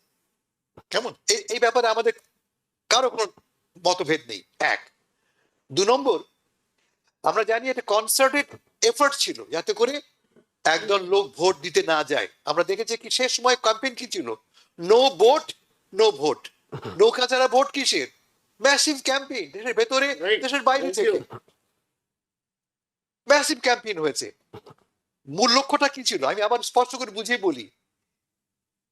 B: কেমন এই ব্যাপারে আমাদের কারো কোনো মতভেদ নেই। 1, 2 নম্বর, আমরা জানি এটা কনসার্টেড এফোর্ট ছিল যাতে করে একদল লোক ভোট দিতে না যায়। আমরা দেখেছি কি শেষ সময় ক্যাম্পেইন কি ছিল, নো ভোট নো ভোট, নৌকা ছাড়া ভোট কিসের, ম্যাসিভ ক্যাম্পেইন, দেশের ভেতরে দেশের বাইরে থেকে ম্যাসিভ ক্যাম্পেইন হয়েছে। মূল লক্ষ্যটা কি ছিল আমি আবার স্পষ্ট করে বুঝিয়ে বলি।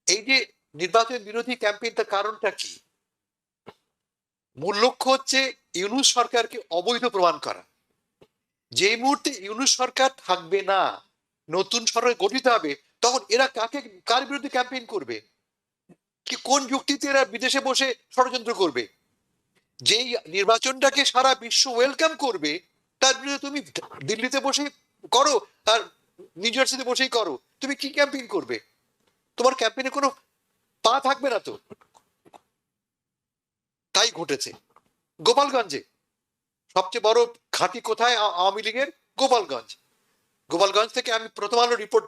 B: এই যে নির্বাচন বিরোধী ক্যাম্পেইনটার কারণটা কি? মূল লক্ষ্য হচ্ছে ইউনূস সরকারকে অবৈধ প্রমাণ করা। যে মুহূর্তে ইউনূস সরকার থাকবে না, নতুন সরকার গঠিত হবে, তখন এরা কার বিরুদ্ধে ক্যাম্পেইন করবে, কি কোন যুক্তিতে এরা বিদেশে বসে ষড়যন্ত্র করবে? যেই নির্বাচনটাকে সারা বিশ্ব ওয়েলকাম করবে তার বিরুদ্ধে তুমি দিল্লিতে বসে করো আর নিউ জার্সিতে বসেই করো, তুমি কি ক্যাম্পেইন করবে? তোমার ক্যাম্পেইনে কোনো পা থাকবে না তো। তাই ঘটেছে গোপালগঞ্জে। সবচেয়ে বড় ঘাঁটি কোথায় আওয়ামী লীগের? গোপালগঞ্জ থেকে আমি প্রথম আলো রিপোর্ট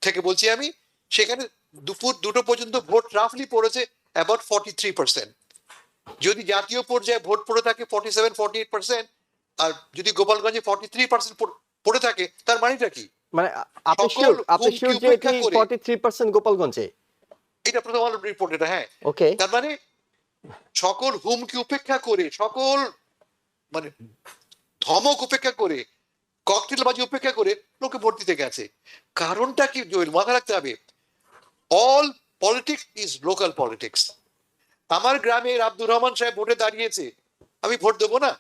B: থেকে বলছি, আমি সেখানে দুপুর 2টো পর্যন্ত ভোট রাফলি পড়েছে অ্যাবাউট 43%। যদি জাতীয় পর্যায়ে ভোট পড়ে থাকে 47-48%, আর যদি গোপালগঞ্জে 43% পড়ে থাকে, তার মানেটা কি?
A: মানে আপনি শিওর যে এটি 43% গোপালগঞ্জে?
B: এটা প্রথম আলো রিপোর্ট, এটা হ্যাঁ।
A: ওকে,
B: তার মানে সকল হুমকি উপেক্ষা করে, সকল মানে ধমক উপেক্ষা করে, ককটেলবাজি উপেক্ষা করে লোকে ভোট দিতে গেছে। কারণটা কি জয়েল, মাথায় রাখতে হবে, all politics is local politics. আমার গ্রামের আব্দুর রহমান সাহেব ভোটে দাঁড়িয়েছে, আমি ভোট দেবো না?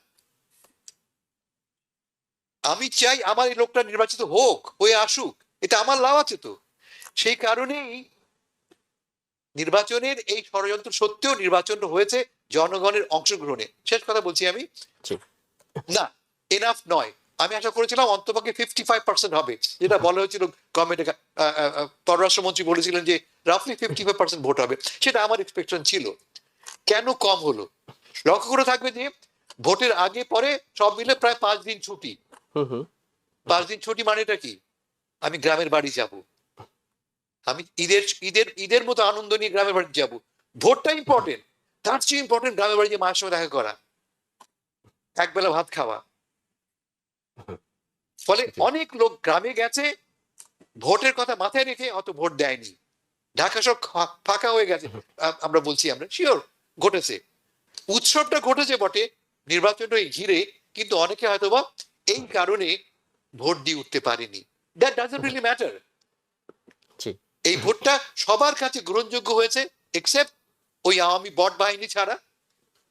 B: আমি চাই আমার এই লোকটা নির্বাচিত হোক, হয়ে আসুক, এটা আমার লাভ আছে তো। সেই কারণেই নির্বাচনের এই ষড়যন্ত্র সত্ত্বেও নির্বাচন হয়েছে জনগণের অংশগ্রহণে। শেষ কথা বলছি আমি, না এনাফ নয়। আমি আশা করেছিলাম অন্তপক্ষে 55% হবে, যেটা বলা হয়েছিল গভর্নমেন্টের, পররাষ্ট্রমন্ত্রী বলেছিলেন যে রাফলি 55% ভোট হবে, সেটা আমার এক্সপেকটেশন ছিল। কেন কম হলো? লক্ষ্য করে থাকবে যে ভোটের আগে পরে সব মিলে প্রায় 5 দিন ছুটি। 5 দিন ছুটি মানেটা কি? আমি গ্রামের বাড়ি যাব, আমি ঈদের মতো আনন্দ নিয়ে গ্রামের বাড়ি যাব। ভোটটা ইম্পর্টেন্ট, তার চেয়ে ইম্পর্টেন্ট গ্রামের বাড়ি যে মায়ের সঙ্গে দেখা করা, একবেলা ভাত খাওয়া। ফলে অনেক লোক গ্রামে গেছে, ভোটের কথা মাথায় রেখে অত ভোট দেয়নি। ঢাকা সব ফাঁকা হয়ে গেছে। আমরা শিওর ঘটেছে, উৎসবটা ঘটেছে বটে, নির্বাচনটা ঘিরে, কিন্তু অনেকে হয়তোবা এই কারণে ভোট দিয়ে উঠতে পারেনি। That doesn't really matter. এই ভোটটা সবার কাছে গ্রহণযোগ্য হয়েছে, এক্সেপ্ট ওই আওয়ামী বট বাহিনী ছাড়া,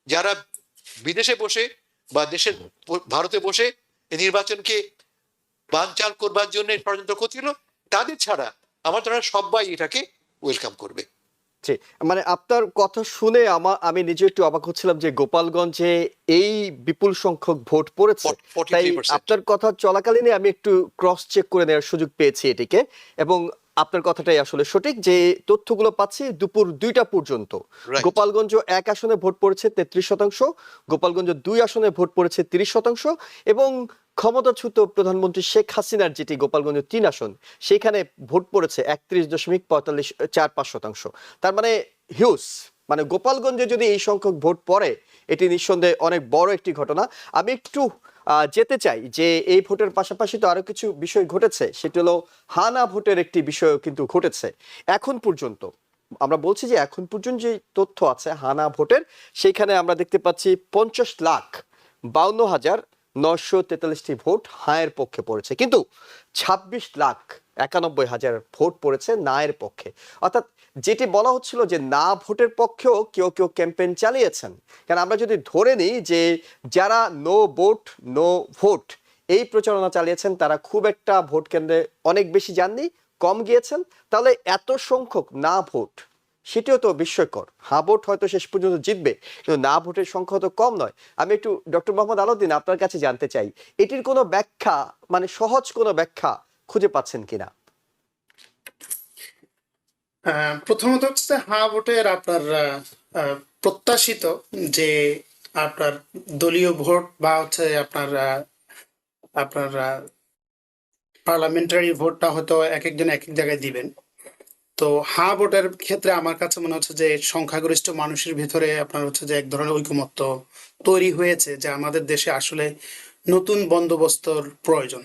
B: যারা বিদেশে বসে বা দেশের ভারতে বসে নির্বাচনকে বানচাল করবার জন্য ষড়যন্ত্র করছিল, তাদের ছাড়া আমার ধারণা সবাই এটাকে ওয়েলকাম করবে।
A: মানে আপনার কথা শুনে আমি নিজে একটু অবাক হচ্ছিলাম যে গোপালগঞ্জে এই বিপুল সংখ্যক ভোট পড়েছে। তাই আপনার কথা চলাকালীন আমি একটু ক্রস চেক করে নেওয়ার সুযোগ পেয়েছি এটিকে, এবং আপনার কথাটাই আসলে সঠিক, যে তথ্যগুলো পাচ্ছি দুপুর 2টা পর্যন্ত
B: Right.
A: গোপালগঞ্জ 1 আসনে ভোট পড়েছে 33%, গোপালগঞ্জ 2 আসনে ভোট পড়েছে 30%, এবং ক্ষমতাচ্যুত প্রধানমন্ত্রী শেখ হাসিনার যেটি গোপালগঞ্জ 3 আসন, সেখানে ভোট পড়েছে 31.4545%। তার মানে হিউজ, মানে গোপালগঞ্জে যদি এই সংখ্যক ভোট পড়ে, এটি নিঃসন্দেহে অনেক বড় একটি ঘটনা। আমি একটু যেতে চাই যে এই ভোটের পাশাপাশি তো আরো কিছু বিষয় ঘটেছে, সেটি হলো হানা ভোটের একটি বিষয় কিন্তু ঘটেছে এখন পর্যন্ত। আমরা বলছি যে এখন পর্যন্ত যে তথ্য আছে হানা ভোটের, সেইখানে আমরা দেখতে পাচ্ছি 50,52,943টি ভোট হায়ের পক্ষে পড়েছে, কিন্তু 26,91,000 ভোট পড়েছে নায়ের পক্ষে। অর্থাৎ যেটি বলা হচ্ছিল যে না ভোটের পক্ষেও কেউ কেউ ক্যাম্পেইন চালিয়েছেন। কারণ আমরা যদি ধরে নিই যে যারা নো ভোট নো ভোট এই প্রচারণা চালিয়েছেন, তারা খুব একটা ভোট কেন্দ্রে অনেক বেশি যাননি, কম গিয়েছেন, তাহলে এত সংখ্যক না ভোট সেটিও তো বিস্ময়কর। হ্যাঁ ভোট হয়তো শেষ পর্যন্ত জিতবে, কিন্তু না ভোটের সংখ্যা তো কম নয়। আমি একটু ডক্টর মোহাম্মদ আলাউদ্দিন আপনার কাছে জানতে চাই, এটির কোনো ব্যাখ্যা, মানে সহজ কোনো ব্যাখ্যা খুঁজে পাচ্ছেন কিনা?
C: প্রথমত হচ্ছে ভোটের আপনার প্রত্যাশিত যে আপনার দলীয় ভোট বা হচ্ছে আপনার আপনার পার্লামেন্টারি ভোটটা হয়তো এক একজন এক এক জায়গায় দিবেন। তো ভোটের ক্ষেত্রে আমার কাছে মনে হচ্ছে যে সংখ্যাগরিষ্ঠ মানুষের ভিতরে আপনার হচ্ছে যে এক ধরনের ঐকমত্য তৈরি হয়েছে যে আমাদের দেশে আসলে নতুন বন্দোবস্তর প্রয়োজন,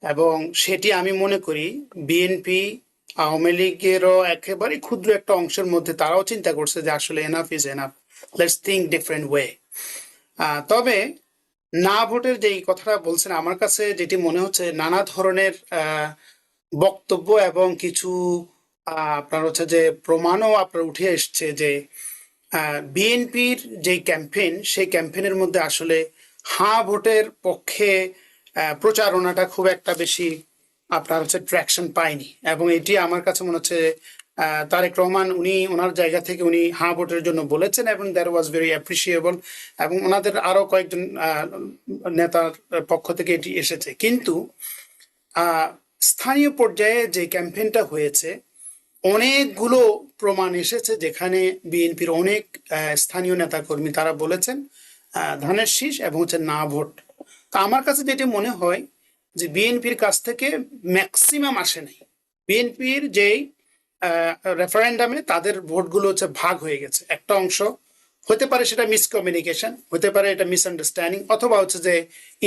C: এবং সেটি আমি মনে করি বিএনপি, আওয়ামী লীগেরও একেবারে ক্ষুদ্র একটা অংশের মধ্যে তারাও চিন্তা করছে যে আসলে enough is enough, let's think different way. তবে না ভোটের যে কথাটা বলছেন, আমার কাছে যেটি মনে হচ্ছে নানা ধরনের বক্তব্য এবং কিছু আপনার হচ্ছে যে প্রমাণও আপনার উঠে এসছে যে বিএনপির যে ক্যাম্পেইন, সেই ক্যাম্পেইনের মধ্যে আসলে ভোটের পক্ষে প্রচারণাটা খুব একটা বেশি আপনার হচ্ছে ট্র্যাকশন পায়নি, এবং এটি আমার কাছে মনে হচ্ছে তারেক রহমান উনি ওনার জায়গা থেকে উনি ভোটের জন্য বলেছেন, এবং দ্যাট ওয়াজ ভেরি অ্যাপ্রিসিয়েবল, এবং ওনাদের আরো কয়েকজন নেতার পক্ষ থেকে এটি এসেছে। কিন্তু স্থানীয় পর্যায়ে যে ক্যাম্পেইনটা হয়েছে, অনেকগুলো প্রমাণ এসেছে যেখানে বিএনপির অনেক স্থানীয় নেতাকর্মী তারা বলেছেন ধানের শীষ এবং হচ্ছে না ভোট। তা আমার কাছে যেটি মনে হয় যে বিএনপির কাছ থেকে ম্যাক্সিমাম আসে নাই। বিএনপির যেই রেফারেন্ডামে তাদের ভোটগুলো হচ্ছে ভাগ হয়ে গেছে, একটা অংশ হতে পারে সেটা মিসকমিউনিকেশন, হতে পারে এটা মিসআন্ডারস্ট্যান্ডিং, অথবা হচ্ছে যে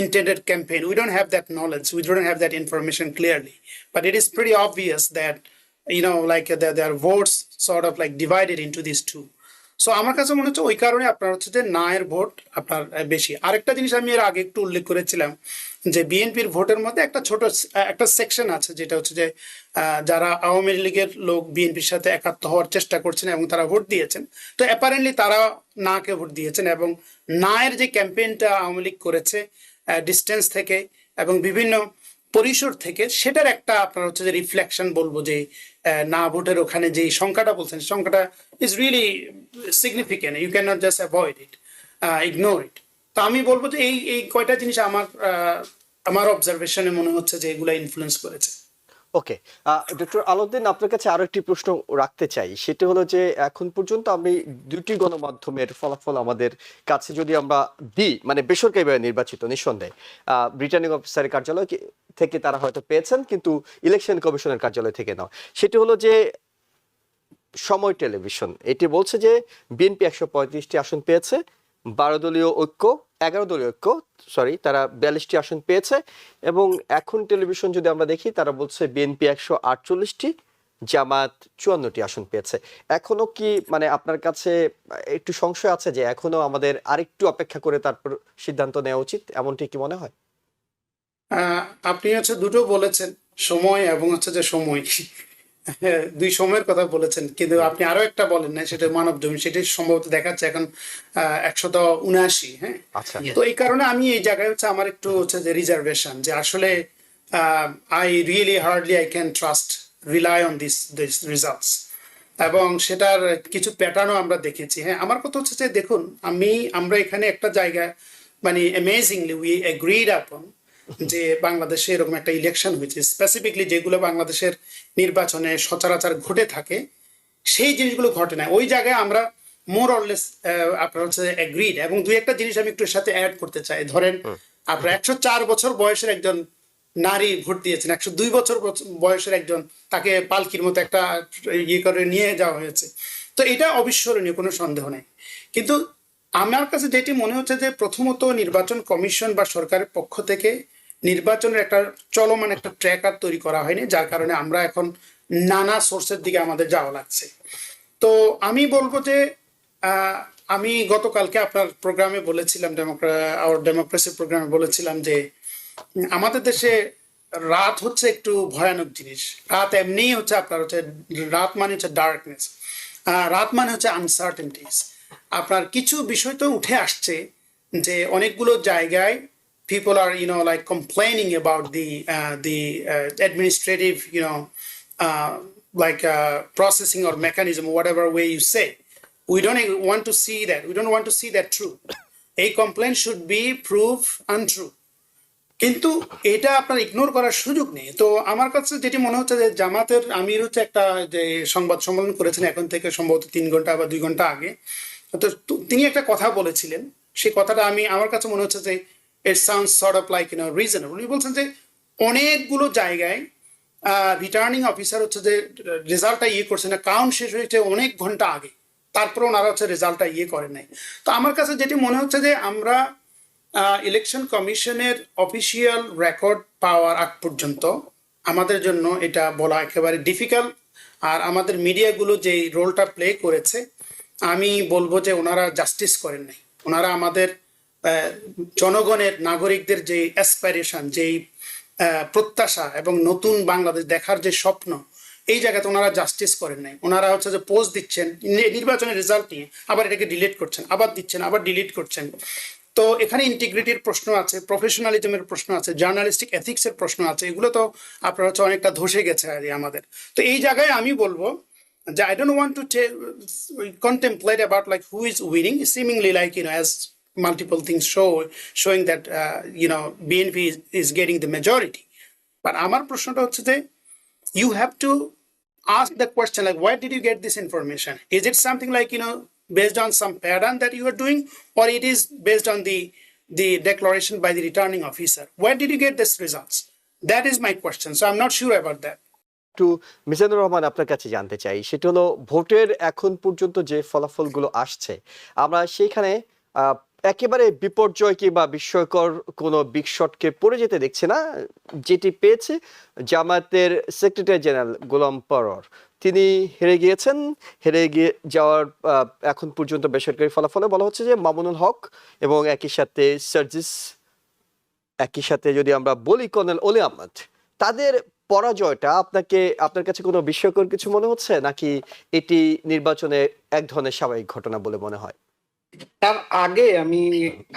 C: intended campaign. We don't have that knowledge, we don't have that information clearly, but it is pretty obvious that like their votes sort of like divided into these two. So আমার কাছে মনে হচ্ছে ওই কারণে আপনার হচ্ছে যে নায়ের ভোট আপনার বেশি। আরেকটা জিনিস আমি এর আগে একটু উল্লেখ করেছিলাম যে বিএনপির ভোটের মধ্যে একটা ছোট একটা সেকশন আছে যেটা হচ্ছে যে যারা আওয়ামী লীগের লোক বিএনপির সাথে একাত্ম হওয়ার চেষ্টা করছেন এবং তারা ভোট দিয়েছেন, তো অ্যাপারেন্টলি তারা নাকে ভোট দিয়েছেন, এবং নায়ের যে ক্যাম্পেইনটা আওয়ামী লীগ করেছে ডিস্টেন্স থেকে এবং বিভিন্ন পরিসর থেকে, সেটার একটা আপনার হচ্ছে যে রিফ্লেকশন বলবো যে না ভোটের ওখানে যে সংখ্যাটা বলছেন, সংখ্যাটা is really significant, you can not just avoid it, ignore it. তো আমি বলবো যে এই এই কয়টা জিনিস আমার অবজারভেশনে মনে হচ্ছে যে এগুলা ইনফ্লুয়েন্স করেছে।
A: ওকে, ডক্টর আলাউদ্দিন আপনার কাছে আরো একটি প্রশ্ন রাখতে চাই, সেটা হলো যে এখন পর্যন্ত আমি দুটি গণমাধ্যমের ফলাফল আমাদের কাছে যদি আমরা দিই, মানে বেসরকারিভাবে নির্বাচিত নিঃসন্দেহে রিটার্নিং অফিসারের কার্যালয় থেকে তারা হয়তো পেয়েছেন, কিন্তু ইলেকশন কমিশনের কার্যালয় থেকে নাও, সেটি হলো যে সময় টেলিভিশন এটি বলছে যে বিএনপি 135টি আসন পেয়েছে, 11 দলীয় ঐক্য তারা 42টি আসন পেয়েছে, এবং এখন টেলিভিশন যদি আমরা দেখি তারা বলছে বিএনপি 148টি, জামাত 54টি আসন পেয়েছে। এখনো কি মানে আপনার কাছে একটু সংশয় আছে যে এখনো আমাদের আরেকটু অপেক্ষা করে তারপর সিদ্ধান্ত নেওয়া উচিত, এমনটি কি মনে হয়?
C: আপনি হচ্ছে দুটো বলেছেন, সময় এবং হচ্ছে যে সময়, দুই সময়ের কথা বলেছেন, কিন্তু আপনি আরো একটা বলেন না, সেটা মানব জমিন, সেটি সম্ভবত দেখাচ্ছে এখন 179। হ্যাঁ,
A: আচ্ছা,
C: তো এই কারণে আমি এই জায়গায় হচ্ছে আমার একটু হচ্ছে যে রিজার্ভেশন, যে আসলে I really hardly I can trust rely on this results, এবং সেটার কিছু প্যাটার্নও আমরা দেখেছি। হ্যাঁ, আমার কথা হচ্ছে যে দেখুন, আমরা এখানে একটা জায়গায় মানে অ্যামেজিংলি উই এগ্রিড আপন যে বাংলাদেশে এরকম একটা ইলেকশন হয়েছে, স্পেসিফিকলি যেগুলো বাংলাদেশের নির্বাচনে সচরাচর ঘটে থাকে সেই জিনিসগুলো ঘটে না। ওই জায়গায় আমরা মোর অরলেস আপনার হচ্ছে এগ্রিড। এবং দুই একটা জিনিস আমি একটু সাথে অ্যাড করতে চাই। ধরেন আপনার 104 বছর বয়সের একজন নারী ভোট দিয়েছেন, 102 বছর বয়সের একজন, তাকে পালকির মতো একটা ইয়ে করে নিয়ে যাওয়া হয়েছে। তো এটা অবিস্মরণীয়, কোনো সন্দেহ নেই। কিন্তু আমার কাছে যেটি মনে হচ্ছে যে প্রথমত নির্বাচন কমিশন বা সরকারের পক্ষ থেকে নির্বাচনের একটা চলমান একটা ট্র্যাকার তৈরি করা হয়নি, যার কারণে আমরা এখন নানা সোর্সের দিকে আমাদের যাওয়া লাগছে। তো আমি বলবো যে আমি গতকালকে আপনার প্রোগ্রামে বলেছিলাম, ডেমোক্রেসি প্রোগ্রামে বলেছিলাম যে আমাদের দেশে রাত হচ্ছে একটু ভয়ানক জিনিস। রাত এমনিই হচ্ছে আপনার হচ্ছে, রাত মানে হচ্ছে ডার্কনেস, রাত মানে হচ্ছে আনসার্টেনটিস। আপনার কিছু বিষয় তো উঠে আসছে যে অনেকগুলো জায়গায় people are like complaining about the administrative processing or mechanism, whatever way you say. We don't want to see that. We don't want to see that true. A complaint should be proof untrue. কিন্তু এটা আপনার ignore করার সুযোগ নেই। তো আমার কাছে যেটি মনে হচ্ছে যে জামাতের আমির হচ্ছে একটা যে সংবাদ সম্মেলন করেছেন এখন থেকে সম্ভবত 3 ঘন্টা বা 2 ঘন্টা আগে, তো তিনি একটা কথা বলেছিলেন। সেই কথাটা আমার কাছে মনে হচ্ছে যে it sounds sort of like reasonable. উনি বলছেন যে অনেকগুলো জায়গায় রিটার্নিং অফিসার হচ্ছে যে রেজাল্টটা করছে না, কাউন্ট শেষ হয়েছে অনেক ঘন্টা আগে, তারপরে ওনারা হচ্ছে রেজাল্টটা করেন নাই। তো আমার কাছে যেটি মনে হচ্ছে যে আমরা ইলেকশন কমিশনের অফিসিয়াল রেকর্ড পাওয়ার আগ পর্যন্ত আমাদের জন্য এটা বলা একেবারে ডিফিকাল্ট। আর আমাদের মিডিয়াগুলো যে রোলটা প্লে করেছে, আমি বলবো যে ওনারা জাস্টিস করেন নাই। ওনারা আমাদের জনগণের, নাগরিকদের যে অ্যাসপাইরেশন, যেই প্রত্যাশা এবং নতুন বাংলাদেশ দেখার যে স্বপ্ন, এই জায়গাতে ওনারা জাস্টিস করেন নাই। ওনারা হচ্ছে যে পোস্ট দিচ্ছেন নির্বাচনের রেজাল্ট নিয়ে, আবার এটাকে ডিলিট করছেন, আবার দিচ্ছেন, আবার ডিলিট করছেন। তো এখানে ইন্টিগ্রিটির প্রশ্ন আছে, প্রফেশনালিজমের প্রশ্ন আছে, জার্নালিস্টিক এথিক্সের প্রশ্ন আছে। এগুলো তো আপনার হচ্ছে অনেকটা ধসে গেছে আর আমাদের। তো এই জায়গায় আমি বলবো যে I don't want to contemplate about like who is winning, seemingly like as multiple things showing that BNP is getting the majority. But আমার প্রশ্নটা হচ্ছে যে you have to ask the question like, where did you get this information? Is it something like based on some pattern that you are doing, or it is based on the declaration by the returning officer? Where did you get these results? That is my question. So I'm not sure about that.
A: একটু মিজানুর রহমান আপনার কাছে জানতে চাই, সেটা হলো ভোটের এখন পর্যন্ত যে ফলাফলগুলো আসছে, আমরা সেইখানে একেবারে বিপর্যয় কিংবা বিস্ময়কর কোনো বিগ শটকে পড়ে যেতে দেখছি না। যেটি পেয়েছে জামায়াতের সেক্রেটারি জেনারেল গোলাম পরর, তিনি হেরে গিয়েছেন। হেরে গিয়ে যাওয়ার এখন পর্যন্ত বেসরকারি ফলাফলে বলা হচ্ছে যে মামুনুল হক এবং একই সাথে সার্জিস, একই সাথে যদি আমরা বলি কর্নেল অলি আহমদ, তাদের পরাজয়টা আপনার কাছে কোনো বিস্ময়কর কিছু মনে হচ্ছে, নাকি এটি নির্বাচনে এক ধরনের স্বাভাবিক ঘটনা বলে মনে হয়?
D: তার আগে আমি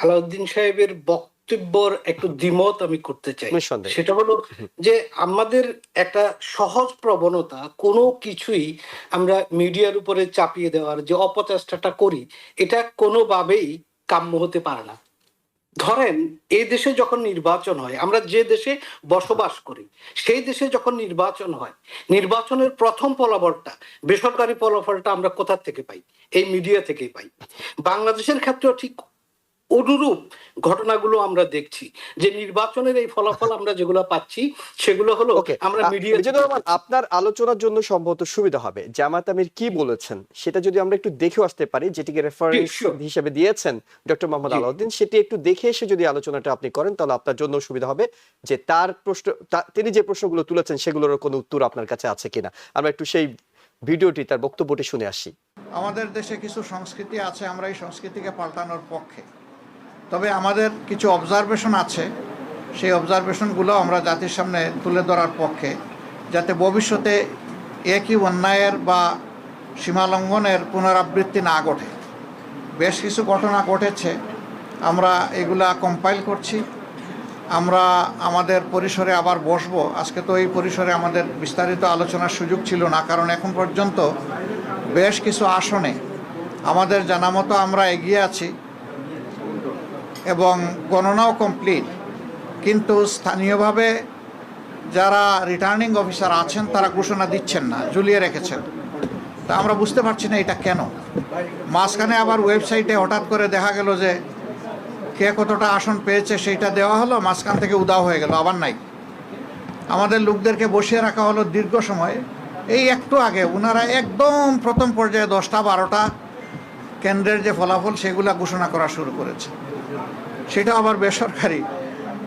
D: আলাউদ্দিন সাহেবের বক্তব্যর একটু দ্বিমত আমি করতে চাই। সেটা হলো যে আমাদের একটা সহজ প্রবণতা, কোনো কিছুই আমরা মিডিয়ার উপরে চাপিয়ে দেওয়ার যে অপচেষ্টাটা করি, এটা কোনোভাবেই কাম্য হতে পারে না। ধরেন এই দেশে যখন নির্বাচন হয়, আমরা যে দেশে বসবাস করি সেই দেশে যখন নির্বাচন হয়, নির্বাচনের প্রথম ফলাফলটা, বেসরকারি ফলাফলটা আমরা কোথা থেকে পাই? এই মিডিয়া থেকেই পাই। বাংলাদেশের ক্ষেত্রেও ঠিক অনুরূপ ঘটনাগুলো আমরা দেখছি যে নির্বাচনের এই ফলাফল আমরা যেগুলো পাচ্ছি সেগুলো হলো আমরা মিডিয়া।
A: আপনার আলোচনার জন্য সম্ভবত সুবিধা হবে জামায়াত আমির কি বলেছেন সেটা যদি আমরা একটু দেখে আসতে পারি, যেটিকে রেফারেন্স হিসেবে দিয়েছেন ডক্টর মোহাম্মদ আলাউদ্দিন, সেটি একটু দেখে এসে যদি আলোচনাটা আপনি করেন তাহলে আপনার জন্য সুবিধা হবে যে তার প্রশ্ন, তিনি যে প্রশ্নগুলো তুলেছেন সেগুলোর কোনো উত্তর আপনার কাছে আছে কিনা। আমরা একটু সেই ভিডিওটি, তার বক্তব্যটি শুনে আসি।
F: আমাদের দেশে কিছু সংস্কৃতি আছে, আমরা এই সংস্কৃতিকে পাল্টানোর পক্ষে। তবে আমাদের কিছু অবজারভেশন আছে, সেই অবজারভেশনগুলো আমরা জাতির সামনে তুলে ধরার পক্ষে, যাতে ভবিষ্যতে একই অন্যায়ের বা সীমালঙ্ঘনের পুনরাবৃত্তি না ঘটে। বেশ কিছু ঘটনা ঘটেছে, আমরা এগুলা কম্পাইল করছি। আমরা আমাদের পরিসরে আবার বসবো। আজকে তো এই পরিসরে আমাদের বিস্তারিত আলোচনার সুযোগ ছিল না, কারণ এখন পর্যন্ত বেশ কিছু আসনে আমাদের জানা মতো আমরা এগিয়ে আছি এবং গণনাও কমপ্লিট। কিন্তু স্থানীয়ভাবে যারা রিটার্নিং অফিসার আছেন তারা ঘোষণা দিচ্ছেন না, ঝুলিয়ে রেখেছেন। তা আমরা বুঝতে পারছি না এটা কেন। মাঝখানে আবার ওয়েবসাইটে হঠাৎ করে দেখা গেল যে কে কতটা আসন পেয়েছে সেইটা দেওয়া হলো, মাঝখান থেকে উদাও হয়ে গেল, আবার নাই। আমাদের লোকদেরকে বসিয়ে রাখা হলো দীর্ঘ সময়। এই একটু আগে ওনারা একদম প্রথম পর্যায়ে 10টা 12টা কেন্দ্রের যে ফলাফল সেগুলা ঘোষণা করা শুরু করেছে, সেটা আবার বেসরকারি।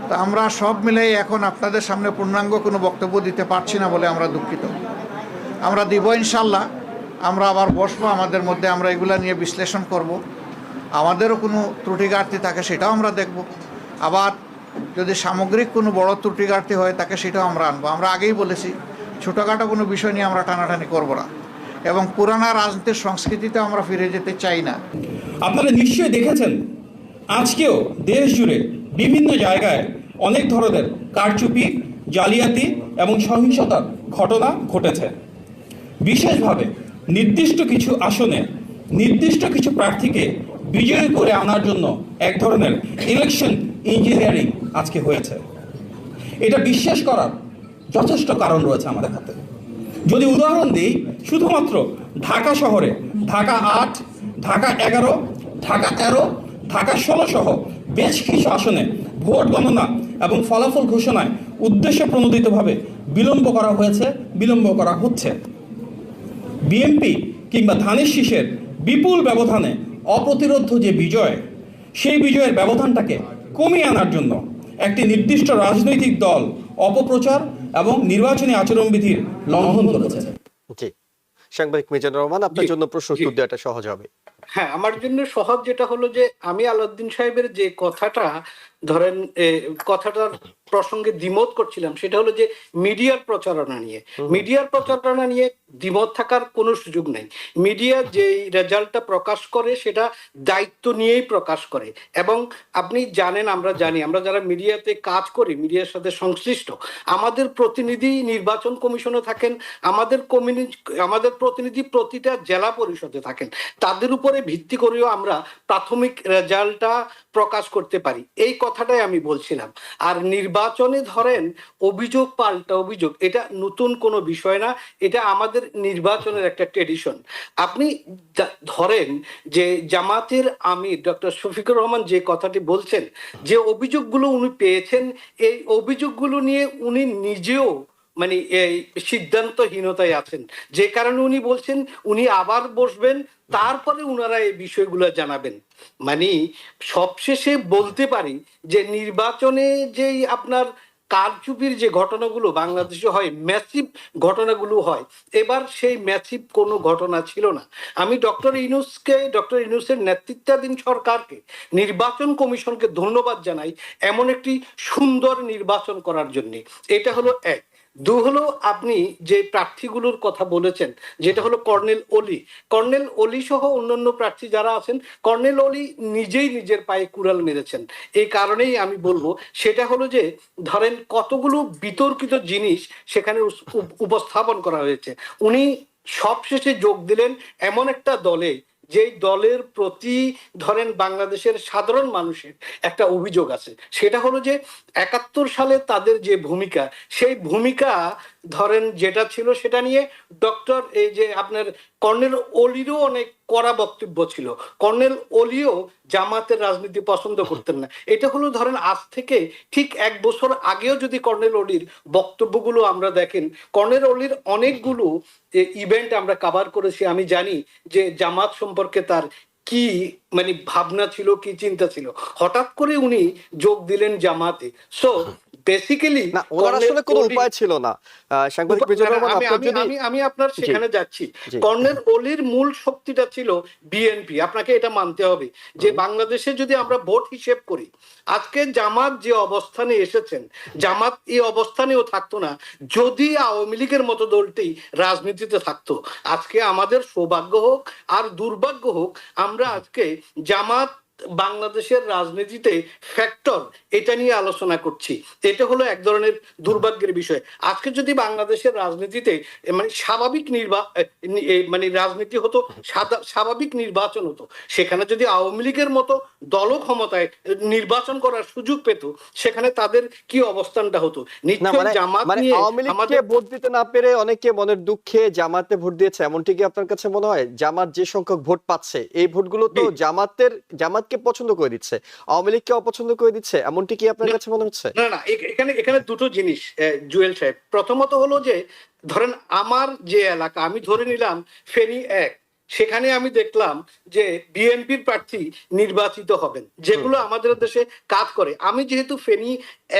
F: তা আমরা সব মিলেই এখন আপনাদের সামনে পূর্ণাঙ্গ কোনো বক্তব্য দিতে পারছি না বলে আমরা দুঃখিত। আমরা দিব ইনশাল্লাহ, আমরা আবার বসবো, আমাদের মধ্যে আমরা এগুলা নিয়ে বিশ্লেষণ করব। আমাদেরও কোনো ত্রুটি ঘাটতি থাকে সেটাও আমরা দেখব। আবার যদি সামগ্রিক কোনো বড় ত্রুটি ঘাটতি হয় তাকে সেটাও আমরা আনবো। আমরা আগেই বলেছি ছোটোখাটো কোনো বিষয় নিয়ে আমরা টানাটানি করব না, এবং পুরানা রাজনীতির সংস্কৃতিতে আমরা ফিরে যেতে চাই না।
G: আপনারা নিশ্চয়ই দেখেছেন আজকেও দেশ জুড়ে বিভিন্ন জায়গায় অনেক ধরনের কারচুপি, জালিয়াতি এবং সহিংসতার ঘটনা ঘটেছে। বিশেষভাবে নির্দিষ্ট কিছু আসনে নির্দিষ্ট কিছু প্রার্থীকে বিজয়ী করে আনার জন্য এক ধরনের ইলেকশন ইঞ্জিনিয়ারিং আজকে হয়েছে। এটা বিশ্বাস করার যথেষ্ট কারণ রয়েছে আমাদের হাতে। যদি উদাহরণ দিই, শুধুমাত্র ঢাকা শহরে ঢাকা 8, ঢাকা 11, ঢাকা 13, ঢাকা 16 সহ বেশ কিছু আসনে ভোট গণনা এবং ফলাফল ঘোষণায় উদ্দেশ্য প্রণোদিতভাবে বিলম্ব করা হয়েছে, বিলম্ব করা হচ্ছে। বিএনপি কিংবা ধানের শীষের বিপুল ব্যবধানে অপ্রতিরোধ্য যে বিজয়, সেই বিজয়ের ব্যবধানটাকে কমিয়ে আনার জন্য একটি নির্দিষ্ট রাজনৈতিক দল অপপ্রচার এবং নির্বাচনী আচরণবিধির লঙ্ঘন করেছে।
A: জি, সাংবাদিক মিজানুর রহমান, আপনার জন্য প্রশ্ন উত্তর দেওয়াটা সহজ হবে।
D: হ্যাঁ, আমার জন্য সহজ যেটা হলো যে আমি আলাউদ্দিন সাহেবের যে কথাটা ধরেন কথাটার প্রসঙ্গে দ্বিমত করছিলাম, সেটা হলো যে মিডিয়ার প্রচারণা নিয়ে। মিডিয়ার প্রচারণা নিয়ে দ্বিমত থাকার কোনো সুযোগ নেই। মিডিয়া যে রেজাল্টটা প্রকাশ করে সেটা দায়িত্ব নিয়েই প্রকাশ করে, এবং আপনি জানেন, আমরা জানি, আমরা যারা মিডিয়াতে কাজ করি, মিডিয়ার সাথে সংশ্লিষ্ট, আমাদের প্রতিনিধি নির্বাচন কমিশনে থাকেন, আমাদের প্রতিনিধি প্রতিটা জেলা পরিষদে থাকেন। তাদের উপরে ভিত্তি করেও আমরা প্রাথমিক রেজাল্টটা প্রকাশ করতে পারি, এই কথাটাই আমি বলছিলাম। আর নির্বাচনে ধরেন অভিযোগ পাল্টা অভিযোগ, এটা নতুন কোনো বিষয় না, এটা আমাদের নির্বাচনের একটা ট্রেডিশন। আপনি ধরেন যে জামাতের আমির ডক্টর শফিকুর রহমান যে কথাটি বলছেন, যে অভিযোগগুলো উনি পেয়েছেন, এই অভিযোগগুলো নিয়ে উনি নিজেও মানে এই সিদ্ধান্তহীনতায় আছেন, যে কারণে উনি বলছেন উনি আবার বসবেন, তারপরে উনারা এই বিষয়গুলো জানাবেন। মানে সবশেষে বলতে পারি যে নির্বাচনে যেই আপনার কারচুপির যে ঘটনাগুলো বাংলাদেশে হয়, ম্যাসিভ ঘটনাগুলো হয়, এবার সেই ম্যাসিভ কোনো ঘটনা ছিল না। আমি ডক্টর ইউনূসের নেতৃত্বাধীন সরকারকে, নির্বাচন কমিশনকে ধন্যবাদ জানাই এমন একটি সুন্দর নির্বাচন করার জন্য। এটা হলো এক। দু হলো, আপনি যে প্রার্থীগুলোর কথা বলেছেন, যেটা হলো কর্নেল অলি সহ অন্যান্য প্রার্থী যারা আছেন, কর্নেল অলি নিজেই নিজের পায়ে কুড়াল মেরেছেন। এই কারণেই আমি বলবো, সেটা হলো যে ধরেন কতগুলো বিতর্কিত জিনিস সেখানে উপস্থাপন করা হয়েছে। উনি সবশেষে যোগ দিলেন এমন একটা দলে, যেই দলের প্রতি ধরেন বাংলাদেশের সাধারণ মানুষের একটা অভিযোগ আছে, সেটা হলো যে 71 সালে তাদের যে ভূমিকা, সেই ভূমিকা ধরেন যেটা ছিল সেটা নিয়ে ডক্টর এই যে আপনার কর্নেল অলিরও অনেক কড়া বক্তব্য ছিল। কর্নেল অলিও জামাতের রাজনীতি পছন্দ করতেন না। এটা হলো ধরেন আজ থেকে ঠিক 1 বছর আগেও যদি কর্নেল অলির বক্তব্যগুলো আমরা দেখেন, কর্নেল অলির অনেকগুলো ইভেন্ট আমরা কভার করেছি। আমি জানি যে জামাত সম্পর্কে তার কি মানে ভাবনা ছিল, কি চিন্তা ছিল। হঠাৎ করে উনি যোগ দিলেন জামাতে। সো বেসিক্যালি
A: না, ওনার আসলে কোনো উপায় ছিল না। সাংবাদিক মিজানুর রহমান, আপনার যদি
D: আমি আপনার সেখানে যাচ্ছি। কর্নেল অলির মূল শক্তিটা ছিল বিএনপি। আপনাকে এটা মানতে হবে যে বাংলাদেশে যদি আমরা ভোট হিসেব করি, আজকে জামাত যে অবস্থানে এসেছেন, জামাত এই অবস্থানেও থাকতো না যদি আওয়ামী লীগের মতো দলটি রাজনীতিতে থাকতো। আজকে আমাদের সৌভাগ্য হোক আর দুর্ভাগ্য হোক, আমরা আজকে জামাত বাংলাদেশের রাজনীতিতে ফ্যাক্টর, এটা নিয়ে আলোচনা করছি। এটা হলো এক ধরনের দুর্ভাগ্যের বিষয়। আজকে যদি বাংলাদেশের রাজনীতিতে মানে স্বাভাবিক মানে রাজনীতি হতো, স্বাভাবিক নির্বাচন হতো, সেখানে যদি আওয়ামী লীগের মতো দলও ক্ষমতায় নির্বাচন করার সুযোগ পেত, সেখানে তাদের কি অবস্থানটা হতো?
A: না
D: নিশ্চয়ই জামাত
A: মানে
D: নিয়ে
A: আওয়ামী লীগকে
D: আমাদের
A: ভোট দিতে না পেরে অনেকে মনের দুঃখে জামাতে ভোট দিয়েছে, এমনটি কি আপনার কাছে মনে হয়? জামাত যে সংখ্যক ভোট পাচ্ছে, এই ভোটগুলো তো জামাতকে পছন্দ করে দিচ্ছে, আওয়ামী লীগকে অপছন্দ করে দিচ্ছে, এমনটি কি আপনার কাছে মনে হচ্ছে?
D: না না, এখানে দুটো জিনিস জুয়েল সাহেব। প্রথমত হলো যে ধরেন আমার যে এলাকা, আমি ধরে নিলাম ফেনী 1, সেখানে আমি দেখলাম যে বিএনপির প্রার্থী নির্বাচিত হবেন, যেগুলো আমাদের দেশে কাজ করে। আমি যেহেতু ফেনী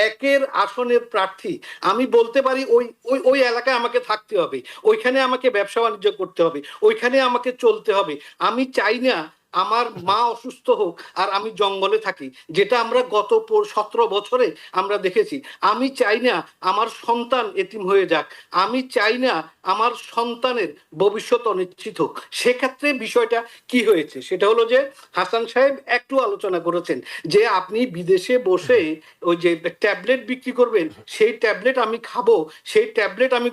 D: 1-এর আসনের প্রার্থী, আমি বলতে পারি ওই ওই ওই এলাকায় আমাকে থাকতে হবে, ওইখানে আমাকে ব্যবসা বাণিজ্য করতে হবে, ওইখানে আমাকে চলতে হবে। আমি চাই না আমার মা অসুস্থ হোক আর আমি জঙ্গলে থাকি, যেটা আমরা গত 17 বছরে আমরা দেখেছি। আমি চাই না আমার সন্তান এতিম হয়ে যাক, আমি চাই না আমার সন্তানের ভবিষ্যৎ অনিশ্চিত হোক। সেক্ষেত্রে বিষয়টা কি হয়েছে সেটা হলো যে হাসান সাহেব একটু আলোচনা করেছেন যে আপনি বিদেশে বসে ওই যে ট্যাবলেট বিক্রি করবেন, সেই ট্যাবলেট আমি খাবো, সেই ট্যাবলেট আমি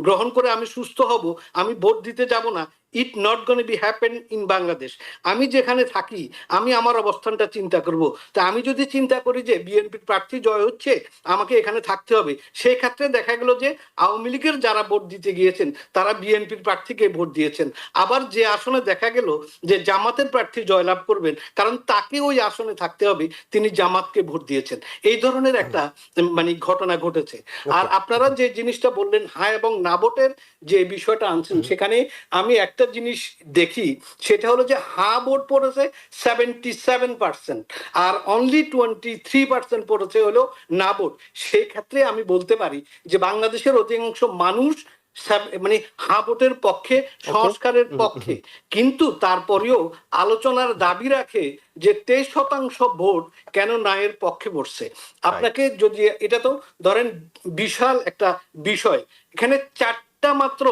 D: গ্রহণ করে আমি সুস্থ হব, আমি ভোট দিতে যাব না। It not gonna be happen in Bangladesh. আমি যেখানে থাকি আমি আমার অবস্থানটা চিন্তা করব। তা আমি যদি চিন্তা করি যে বিএনপির প্রার্থী জয় হচ্ছে, আমাকে এখানে থাকতে হবে, সেই ক্ষেত্রে দেখা গেল যে আওয়ামী লীগের যারা ভোট দিতে গিয়েছেন তারা বিএনপির প্রার্থীকে ভোট দিয়েছেন। আবার যে আসনে দেখা গেল যে জামাতের প্রার্থী জয়লাভ করবেন, কারণ তাকে ওই আসনে থাকতে হবে, তিনি জামাতকে ভোট দিয়েছেন। এই ধরনের একটা মানে ঘটনা ঘটেছে। আর আপনারা যে জিনিসটা বললেন হ্যাঁ এবং না ভোটের যে বিষয়টা আনছেন, সেখানে আমি একটা জিনিস দেখি, সেটা হলো যে হ্যাঁ ভোট পড়েছে 77%, আর অনলি 23% পড়েছে হলো না ভোট। সেই ক্ষেত্রে আমি বলতে পারি যে বাংলাদেশের অধিকাংশ মানুষ মানে হ্যাঁ ভোটের পক্ষে, সংস্কারের পক্ষে, কিন্তু তারপরেও আলোচনার দাবি রাখে যে 23% ভোট কেন না এর পক্ষে পড়ছে। আপনাকে যদি এটা তো ধরেন বিশাল একটা বিষয়, এখানে 4টা মাত্র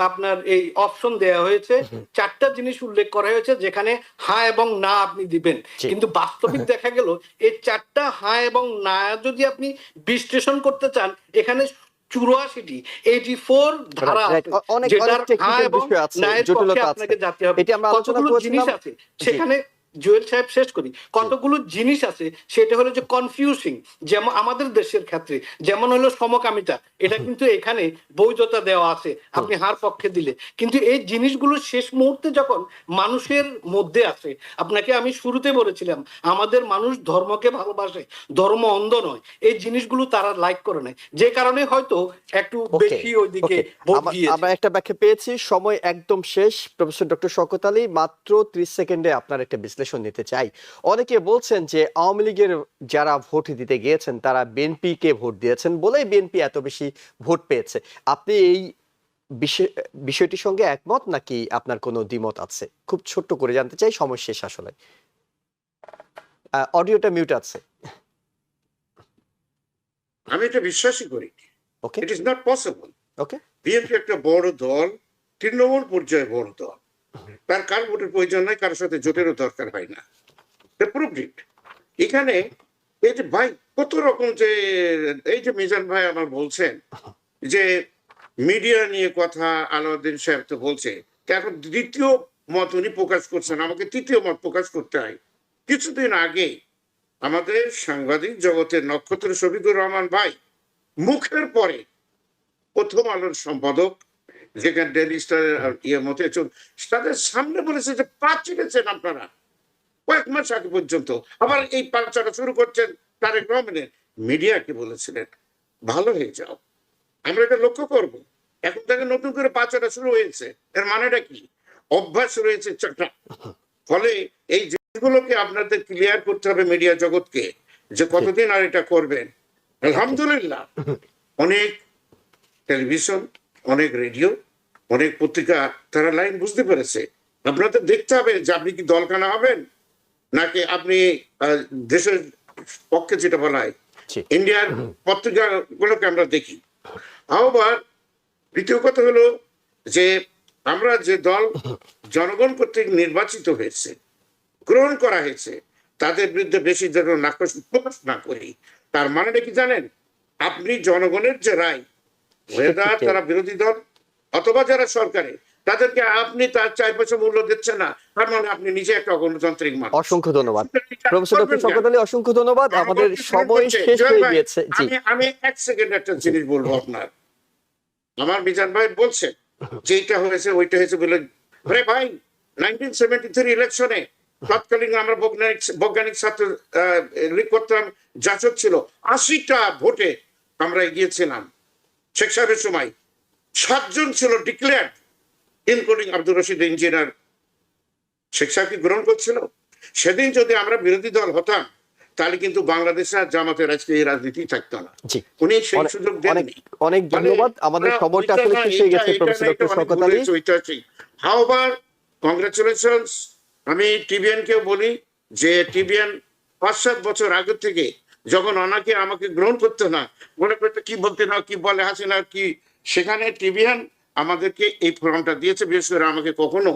D: আপনার এই অপশন দেয়া হয়েছে, 4টা জিনিস উল্লেখ করা হয়েছে যেখানে হ্যাঁ এবং না আপনি দিবেন। কিন্তু বাস্তবিক দেখা গেল এই 4টা হ্যাঁ এবং না যদি আপনি বিশ্লেষণ করতে চান, এখানে 84 ধারা আছে, যেটার হ্যাঁ এবং না এর পক্ষে আপনাকে যেতে হবে। কতগুলো জিনিস আছে সেখানে, জুয়েল সাহেব শেষ করি, কতগুলো জিনিস আছে সেটা হলো যে কনফিউজিং। যেমন আমাদের দেশের ক্ষেত্রে যেমন হলো সমকামিতা, এটা কিন্তু এখানে বৈধতা দেওয়া আছে আপনি হার পক্ষে দিলে, কিন্তু এই জিনিসগুলো শেষ মুহূর্তে যখন মানুষের মধ্যে আসে, আপনাকে আমি শুরুতে বলেছিলাম আমাদের মানুষ ধর্মকে ভালোবাসে, ধর্ম অন্ধ নয়, এই জিনিসগুলো তারা লাইক করে নেয়, যে কারণে হয়তো একটু বেশি ওইদিকে ভোট দিয়েছে।
A: আমরা একটা ব্যাখ্যা পেয়েছি, সময় একদম শেষ। প্রফেসর ডক্টর শওকত আলী, মাত্র 30 সেকেন্ডে আপনার একটা বিশ্লেষণ নিতে চাই। অনেকে বলছেন যে আওয়ামী লীগের যারা ভোট দিতে গিয়েছেন তারা বিএনপি কে ভোট দিয়েছেন বলেই বিএনপি এত বেশি ভোট পেয়েছে। আপনি এই বিষয়টির সঙ্গে একমত নাকি আপনার কোনো দ্বিমত আছে? খুব ছোট্ট করে জানতে চাই, সময় শেষ আসলে। অডিওটা মিউট আছে।
E: আমি এটা বিশ্বাসই করি।
A: Okay,
E: it is not possible.
A: Okay,
E: BNP একটা বড় দল, তৃণমূল পর্যায়ে বড় দল, তার কার ভোটের প্রয়োজন নাই, কারোর সাথে জোটেরও দরকার হয় না। এখানে এই যে ভাই কত রকম যে এই যে মিজান ভাই আমার বলছেন যে মিডিয়া নিয়ে কথা, আলাউদ্দিন সাহেব তো বলছে এখন দ্বিতীয় মত উনি প্রকাশ করছেন, আমাকে তৃতীয় মত প্রকাশ করতে হয়। কিছুদিন আগে আমাদের সাংবাদিক জগতের নক্ষত্র শফিকুর রহমান ভাই মুখের পরে প্রথম আলোর সম্পাদক, যেখানে ডেইলি স্টারের মতে তাদের সামনে বলেছে যে পা চিনেছেন আপনারা কয়েক মাস আগে পর্যন্ত, আবার এই পাচাটা শুরু করছেন তারেক রহমানের। মিডিয়াকে বলেছিলেন ভালো হয়ে যাও, আমরা এটা লক্ষ্য করব। এখন থেকে নতুন করে পাচাটা শুরু হয়েছে, এর মানেটা কি? অভ্যাস রয়েছে চাটা। ফলে এই জিনিসগুলোকে আপনাদের ক্লিয়ার করতে হবে মিডিয়া জগৎকে, যে কতদিন আর এটা করবেন। আলহামদুলিল্লাহ অনেক টেলিভিশন, অনেক রেডিও, অনেক পত্রিকা তারা লাইন বুঝতে পেরেছে। আপনাদের দেখতে হবে যে আপনি কি দলখানা হবেন নাকি আপনি দেশের পক্ষে, যেটা বলা হয় ইন্ডিয়ার পত্রিকা গুলোকে আমরা দেখি। আবার দ্বিতীয় কথা হলো যে আমরা যে দল জনগণ কর্তৃক নির্বাচিত হয়েছে, গ্রহণ করা হয়েছে তাদের বিরুদ্ধে বেশি যেন নাকশ প্রকাশ না করি। তার মানেটা কি জানেন? আপনি জনগণের যে রায়, ওয়েদার তারা বিরোধী দল অথবা যারা সরকারে, তাদেরকে আপনি তার 4 পয়সা মূল্য দিচ্ছেন না, তার মানে আপনি নিজে একটা গণতান্ত্রিক মানুষ।
A: অসংখ্য ধন্যবাদ প্রফেসর ডক্টর শওকত আলী, অসংখ্য ধন্যবাদ। আমাদের সময় শেষ হয়ে গিয়েছে। জি,
E: আমি 1 সেকেন্ড একটা জিনিস বলবো আপনার। আমার মিজান ভাই বলছে যে এইটা হয়েছে ওইটা হয়েছে বলে, আরে ভাই 1973 ইলেকশনে তৎকালীন আমরা বৈজ্ঞানিক ছাত্র লীগ করতাম, যাচক ছিল, 80টা ভোটে আমরা এগিয়েছিলাম। শেখ সাহেবের সময় 7 জন ছিল declared, including Abdur Rashid engineer. Sheikh সাহেব কি গ্রহণ করছিল? সেদিন যদি আমরা বিরোধী দল হতাম তাহলে কিন্তু বাংলাদেশে আর জামাতের আজকে এই রাজনীতি থাকতো না।
A: জি,
E: উনি সেই সুযোগ দেননি।
A: অনেক ধন্যবাদ। আমাদের সময়টা আসলে শেষ হয়ে গেছে প্রফেসর ডক্টর শওকত আলী।
E: হাউবার কংগ্রাচুলেশনস। আমি টিবিএন কেও বলি যে টিবিএন 5-7 বছর আগে থেকে যখন ওনাকে আমাকে গ্রহণ করতো না, মনে করতে কি বলতে না কি বলে হাসিনা কি, সেখানে টিবিএন আমাদেরকে এই ফর্মটা দিয়েছে। বিশেষ করে আমাকে কখনো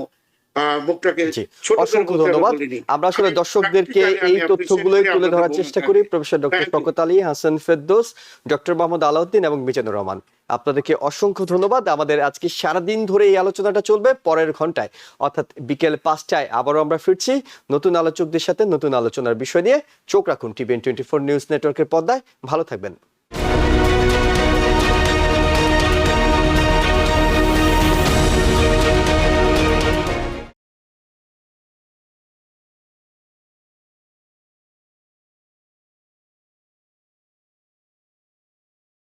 E: মুখটাকে ছোট করে
A: অসংখ্য
E: বলতে
A: ধন্যবাদ।
E: বলিনি।
A: আমরা আসলে
E: আমি
A: দর্শকদেরকে
E: practically
A: এই
E: আমি
A: তথ্যগুলোই
E: appreciate
A: তুলে
E: করি
A: ধরার
E: আপনাদের
A: চেষ্টা
E: ভূমিকা।
A: করি। Professor doctor
E: Thank you.
A: Shawkat Ali, Hasan Ferdous, doctor Mohammad Alauddin এবং মিজানুর রহমান, আপনাদেরকে অসংখ্য ধন্যবাদ। আমাদের আজকে সারাদিন ধরে এই আলোচনাটা চলবে। পরের ঘন্টায় অর্থাৎ বিকেল 5টায় আবারও আমরা ফিরছি নতুন আলোচকদের সাথে নতুন আলোচনার বিষয় নিয়ে। চোখ রাখুন টিভিএন 24 নিউজ নেটওয়ার্কের পর্দায়। ভালো থাকবেন।